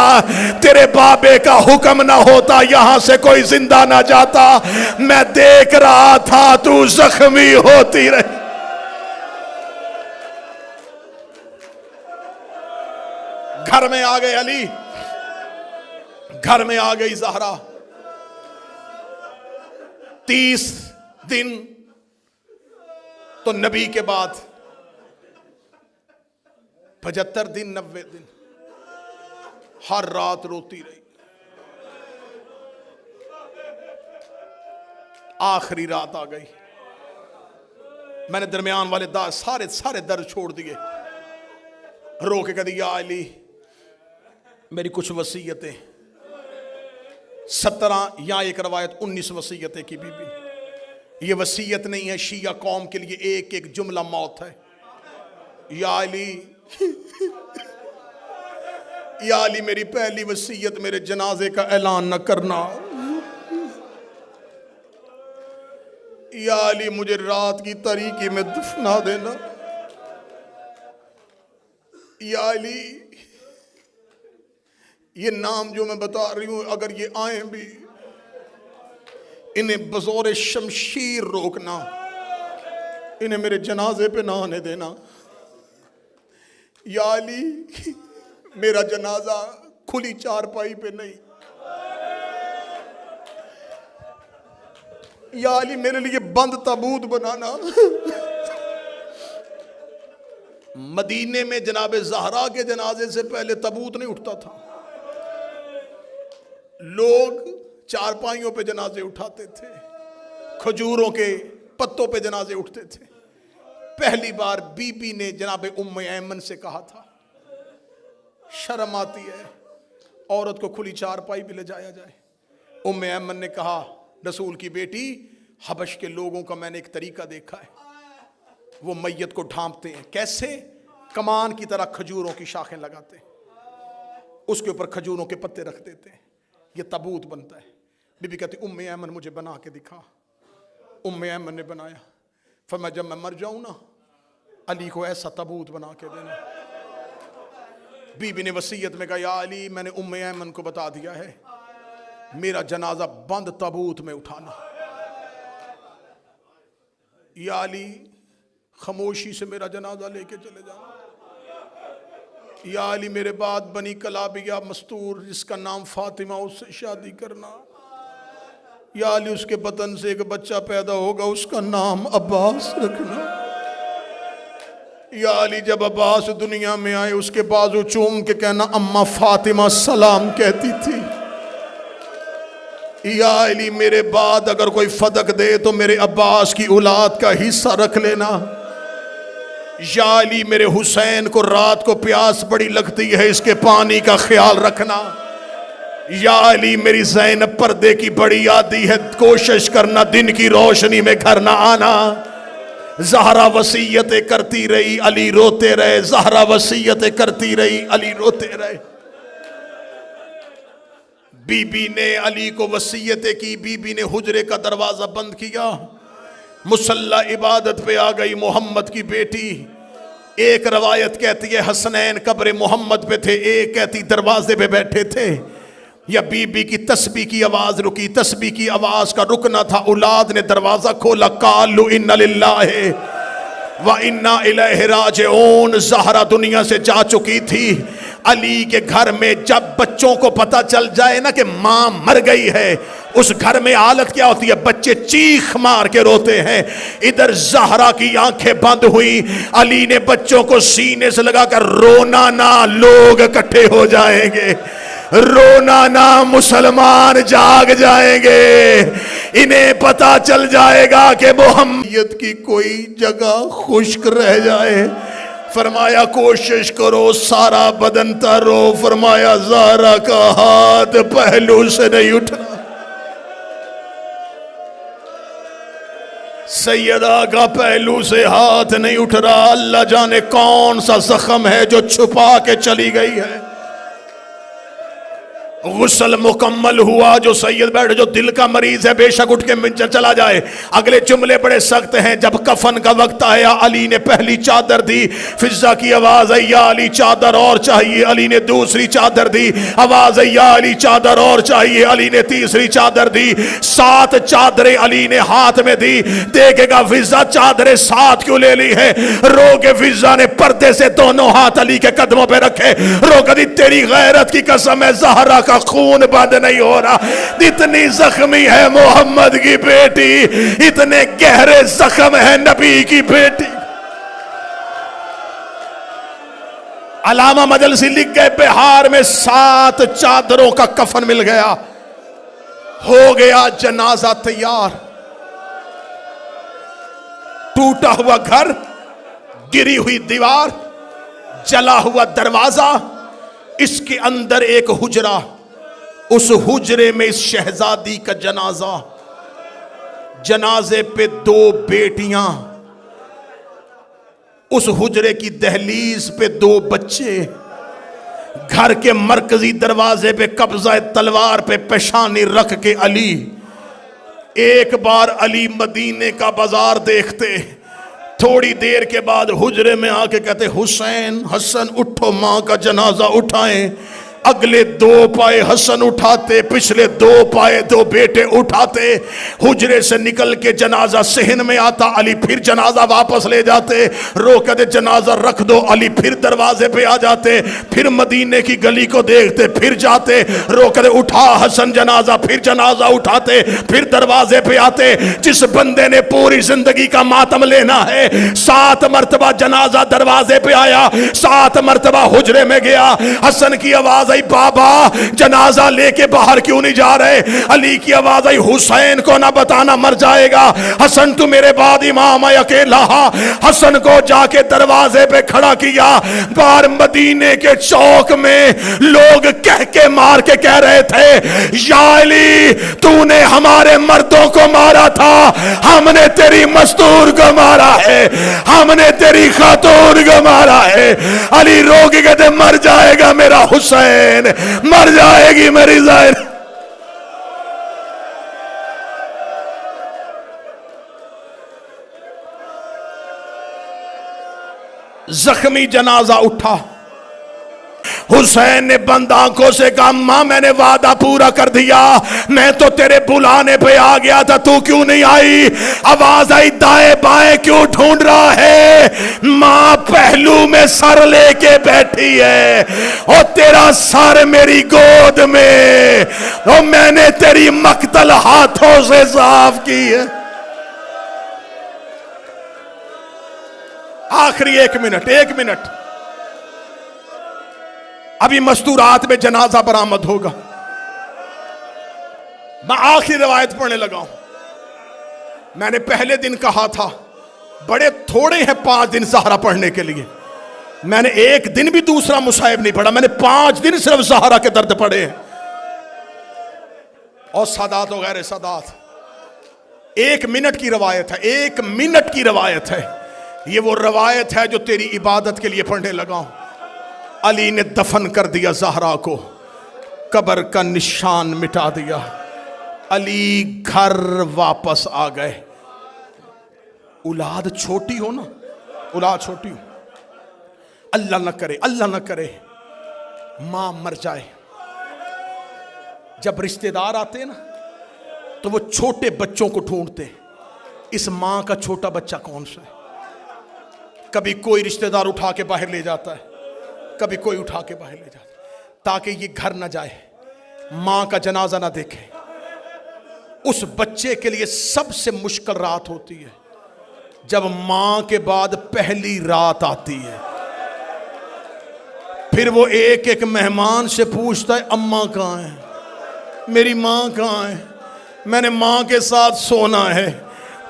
تیرے بابے کا حکم نہ ہوتا یہاں سے کوئی زندہ نہ جاتا، میں دیکھ رہا تھا تو زخمی ہوتی رہی۔ گھر میں آ گئے علی، گھر میں آ گئی زہرا، 30 دن تو نبی کے بعد 75 دن 90 دن ہر رات روتی رہی۔ آخری رات آ گئی، میں نے درمیان والے سارے درد چھوڑ دیے، رو کے کہتی یا علی میری کچھ وصیتیں، 17 یا ایک روایت 19 وصیتیں کی بی بی۔ یہ وصیت نہیں ہے، شیعہ قوم کے لیے ایک ایک جملہ موت ہے۔ یا علی یا علی میری پہلی وصیت میرے جنازے کا اعلان نہ کرنا، یا علی مجھے رات کی تاریکی میں دفنا دینا، یا علی یہ نام جو میں بتا رہی ہوں اگر یہ آئیں بھی انہیں بزور شمشیر روکنا، انہیں میرے جنازے پہ نہ آنے دینا۔ یا علی میرا جنازہ کھلی چارپائی پہ نہیں، یا علی میرے لیے بند تابوت بنانا۔ مدینے میں جناب زہرا کے جنازے سے پہلے تابوت نہیں اٹھتا تھا، لوگ چارپائیوں پہ جنازے اٹھاتے تھے، کھجوروں کے پتوں پہ جنازے اٹھتے تھے۔ پہلی بار بی بی نے جناب ام ایمن سے کہا تھا، شرم آتی ہے عورت کو کھلی چارپائی پہ لے جایا جائے۔ ام ایمن نے کہا رسول کی بیٹی، حبش کے لوگوں کا میں نے ایک طریقہ دیکھا ہے، وہ میت کو ڈھانپتے ہیں کیسے؟ کمان کی طرح کھجوروں کی شاخیں لگاتے ہیں، اس کے اوپر کھجوروں کے پتے رکھ دیتے ہیں، یہ تابوت بنتا ہے۔ بی بی کہتی ام ایمن مجھے بنا کے دکھا۔ ام ایمن نے بنایا، فرمایا جب میں مر جاؤں نا علی کو ایسا تابوت بنا کے دینا۔ بی بی نے وصیت میں کہا یا علی میں نے ام ایمن کو بتا دیا ہے میرا جنازہ بند تابوت میں اٹھانا۔ یا علی خاموشی سے میرا جنازہ لے کے چلے جانا۔ یا علی میرے بعد بنی کلابیہ مستور جس کا نام فاطمہ اس سے شادی کرنا۔ یا علی اس کے بطن سے ایک بچہ پیدا ہوگا اس کا نام عباس رکھنا۔ یا علی جب عباس دنیا میں آئے اس کے بازو چوم کے کہنا اماں فاطمہ سلام کہتی تھی۔ یا علی میرے بعد اگر کوئی فدق دے تو میرے عباس کی اولاد کا حصہ رکھ لینا. یا علی میرے حسین کو رات کو پیاس بڑی لگتی ہے، اس کے پانی کا خیال رکھنا. یا علی میری زینب پردے کی بڑی عادی ہے، کوشش کرنا دن کی روشنی میں گھر نہ آنا. زہرا وصیتیں کرتی رہی، علی روتے رہے. زہرا وصیتیں کرتی رہی، علی روتے رہے. بی بی نے علی کو وصیتیں کی، بی بی نے حجرے کا دروازہ بند کیا، مصلی عبادت پہ آ گئی. محمد کی بیٹی، ایک روایت کہتی ہے حسنین قبر محمد پہ تھے، ایک کہتی دروازے پہ بیٹھے تھے. یا بی بی کی تسبیح کی آواز رکی، تسبیح کی آواز کا رکنا تھا. اولاد نے دروازہ کھولا، قالوا ان للہ وَإِنَّا إِلَيْهِ رَاجِعُونَ. زہرا دنیا سے جا چکی تھی. علی کے گھر میں جب بچوں کو پتہ چل جائے نا کہ ماں مر گئی ہے، اس گھر میں حالت کیا ہوتی ہے؟ بچے چیخ مار کے روتے ہیں. ادھر زہرا کی آنکھیں بند ہوئی، علی نے بچوں کو سینے سے لگا کر رونا نا، لوگ اکٹھے ہو جائیں گے. رونا نا، مسلمان جاگ جائیں گے. انہیں پتا چل جائے گا کہ محمد کی کوئی جگہ خشک رہ جائے. فرمایا کوشش کرو سارا بدن ترو. فرمایا زہرا کا ہاتھ پہلو سے نہیں اٹھا. سیدہ کا پہلو سے ہاتھ نہیں اٹھ رہا. اللہ جانے کون سا زخم ہے جو چھپا کے چلی گئی ہے. غسل مکمل ہوا. جو سید بیٹھے، جو دل کا مریض ہے بے شک اٹھ کے چلا جائے. اگلے جملے بڑے سخت ہیں. جب کفن کا وقت آیا، علی نے پہلی چادر دی. فضا کی آواز ہے یا علی چادر اور چاہیے. علی نے دوسری چادر دی. آواز ہے یا علی چادر اور چاہیے. علی نے تیسری چادر دی. 7 چادریں علی نے ہاتھ میں دی. دیکھے گا فضا چادریں 7 کیوں لے لی ہے؟ رو کے فضا نے پردے سے دونوں ہاتھ علی کے قدموں پہ رکھے. رو کہتی تیری غیرت کی قسم ہے زہرا کا خون بند نہیں ہو رہا. اتنی زخمی ہے محمد کی بیٹی، اتنے گہرے زخم ہے نبی کی بیٹی. علامہ مجلسی لکھ گئے بہار میں 7 چادروں کا کفن مل گیا. ہو گیا جنازہ تیار. ٹوٹا ہوا گھر، گری ہوئی دیوار، جلا ہوا دروازہ، اس کے اندر ایک حجرہ. اس حجرے میں اس شہزادی کا جنازہ. جنازے پہ 2 بیٹیاں. اس حجرے کی دہلیز پہ 2 بچے. گھر کے مرکزی دروازے پہ قبضہ تلوار پہ پیشانی رکھ کے علی. ایک بار علی مدینے کا بازار دیکھتے، تھوڑی دیر کے بعد حجرے میں آ کے کہتے حسین حسن اٹھو، ماں کا جنازہ اٹھائیں. اگلے 2 پائے حسن اٹھاتے، پچھلے 2 پائے 2 بیٹے اٹھاتے. حجرے سے نکل کے جنازہ صحن میں آتا، علی پھر جنازہ واپس لے جاتے. رو کہتے جنازہ رکھ دو. علی پھر دروازے پہ آ جاتے، پھر مدینے کی گلی کو دیکھتے، پھر جاتے. رو کہتے اٹھا حسن جنازہ، پھر جنازہ اٹھاتے، پھر دروازے پہ آتے. جس بندے نے پوری زندگی کا ماتم لینا ہے، 7 مرتبہ جنازہ دروازے پہ آیا، 7 مرتبہ حجرے میں گیا. حسن کی آواز آئی بابا جنازہ لے کے باہر کیوں نہیں جا رہے؟ علی کی آواز آئی حسین کو نہ بتانا مر جائے گا. حسن تو میرے بعد امام ہے اکیلا. حسن کو جا کے دروازے پہ کھڑا کیا. باہر مدینے کے چوک میں لوگ کہہ کے مار کے کہہ رہے تھے یا علی تو نے ہمارے مردوں کو مارا تھا، ہم نے تیری مستور کو مارا ہے، ہم نے تیری خاتون کو مارا ہے. علی رو کے کہتے مر جائے گا میرا حسین، مر جائے گی میری زائر. زخمی جنازہ اٹھا. حسین نے بند آنکھوں سے کہا ماں میں نے وعدہ پورا کر دیا، میں تو تیرے بلانے پہ آ گیا تھا، تو کیوں نہیں آئی؟ آواز آئی دائیں بائیں کیوں ڈھونڈ رہا ہے؟ ماں پہلو میں سر لے کے بیٹھی ہے اور تیرا سر میری گود میں، اور میں نے تیری مقتل ہاتھوں سے صاف کی ہے. آخری 1 منٹ ابھی مستورات میں جنازہ برآمد ہوگا. میں آخری روایت پڑھنے لگا ہوں. میں نے پہلے دن کہا تھا بڑے تھوڑے ہیں 5 دن زہرا پڑھنے کے لیے. میں نے ایک دن بھی دوسرا مصائب نہیں پڑھا, میں نے 5 دن صرف زہرا کے درد پڑھے ہیں. اور سادات و غیر سادات, 1 منٹ کی روایت ہے, 1 منٹ کی روایت ہے. یہ وہ روایت ہے جو تیری عبادت کے لیے پڑھنے لگا ہوں. علی نے دفن کر دیا زہرا کو, قبر کا نشان مٹا دیا. علی گھر واپس آ گئے. اولاد چھوٹی ہو نا, اولاد چھوٹی ہو, اللہ نہ کرے, اللہ نہ کرے ماں مر جائے. جب رشتہ دار آتے ہیں نا تو وہ چھوٹے بچوں کو ڈھونڈتے, اس ماں کا چھوٹا بچہ کون سا ہے. کبھی کوئی رشتہ دار اٹھا کے باہر لے جاتا ہے, کبھی کوئی اٹھا کے باہر لے جاتا ہے, تاکہ یہ گھر نہ جائے, ماں کا جنازہ نہ دیکھے. اس بچے کے لیے سب سے مشکل رات ہوتی ہے جب ماں کے بعد پہلی رات آتی ہے. پھر وہ ایک ایک مہمان سے پوچھتا ہے اماں کہاں ہے, میری ماں کہاں ہے, میں نے ماں کے ساتھ سونا ہے.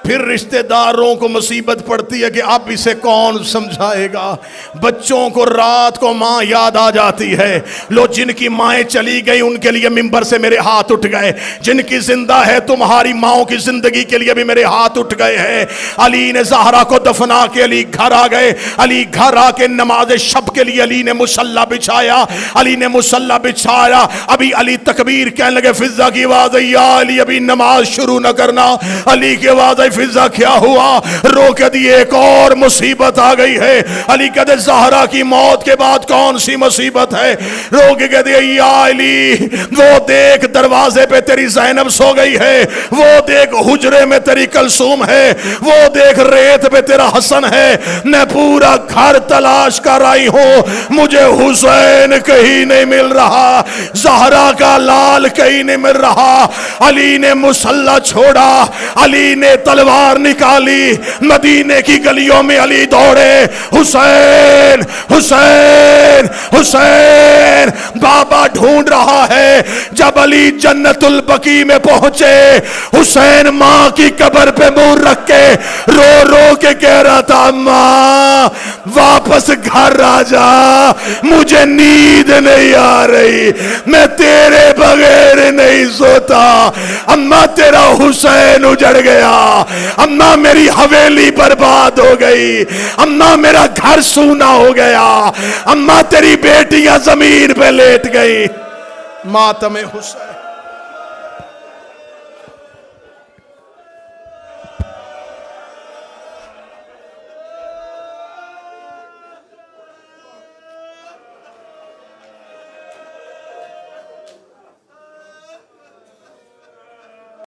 پھر رشتہ داروں کو مصیبت پڑتی ہے کہ اب اسے کون سمجھائے گا. بچوں کو رات کو ماں یاد آ جاتی ہے. لو جن کی مائیں چلی گئی ان کے لیے منبر سے میرے ہاتھ اٹھ گئے, جن کی زندہ ہے تمہاری ماؤں کی زندگی کے لیے بھی میرے ہاتھ اٹھ گئے ہیں. علی نے زہرا کو دفنا کے علی گھر آ گئے. علی گھر آ کے نماز شب کے لیے علی نے مصلی بچھایا, علی نے مصلی بچھایا. ابھی علی تکبیر کہنے لگے, فضا کی آواز ہے یا علی ابھی نماز شروع نہ کرنا. علی کی آواز ہے فضا کیا ہوا, رو کے دی ایک اور مصیبت آ گئی ہے. علی کہتے زہرا کی موت کے بعد کون سی مصیبت ہے. رو کے کہتے یا علی وہ دیکھ دروازے پہ تیری زینب سو گئی ہے, وہ دیکھ حجرے میں تیری کلثوم ہے, وہ دیکھ ریت پہ تیرا حسن ہے. میں پورا گھر تلاش کر آئی ہوں, مجھے حسین کہیں نہیں مل رہا, زہرا کا لال کہیں نہیں مل رہا. علی نے مصلی چھوڑا, علی نے تلوار نکالی, مدینے کی گلیوں میں علی دوڑے, حسین حسین حسین. بابا ڈھونڈ رہا ہے. جب علی جنت البقیع میں پہنچے, حسین ماں کی قبر پہ منہ رکھ کے رو رو کے کہہ رہا تھا ماں واپس گھر آ جا, مجھے نیند نہیں آ رہی, میں تیرے بغیر نہیں سوتا. اماں تیرا حسین اجڑ گیا, اماں میری حویلی برباد ہو گئی, اماں میرا گھر سونا ہو گیا, اماں تیری بیٹیاں زمین پہ لیٹ گئی. ماتم حسین.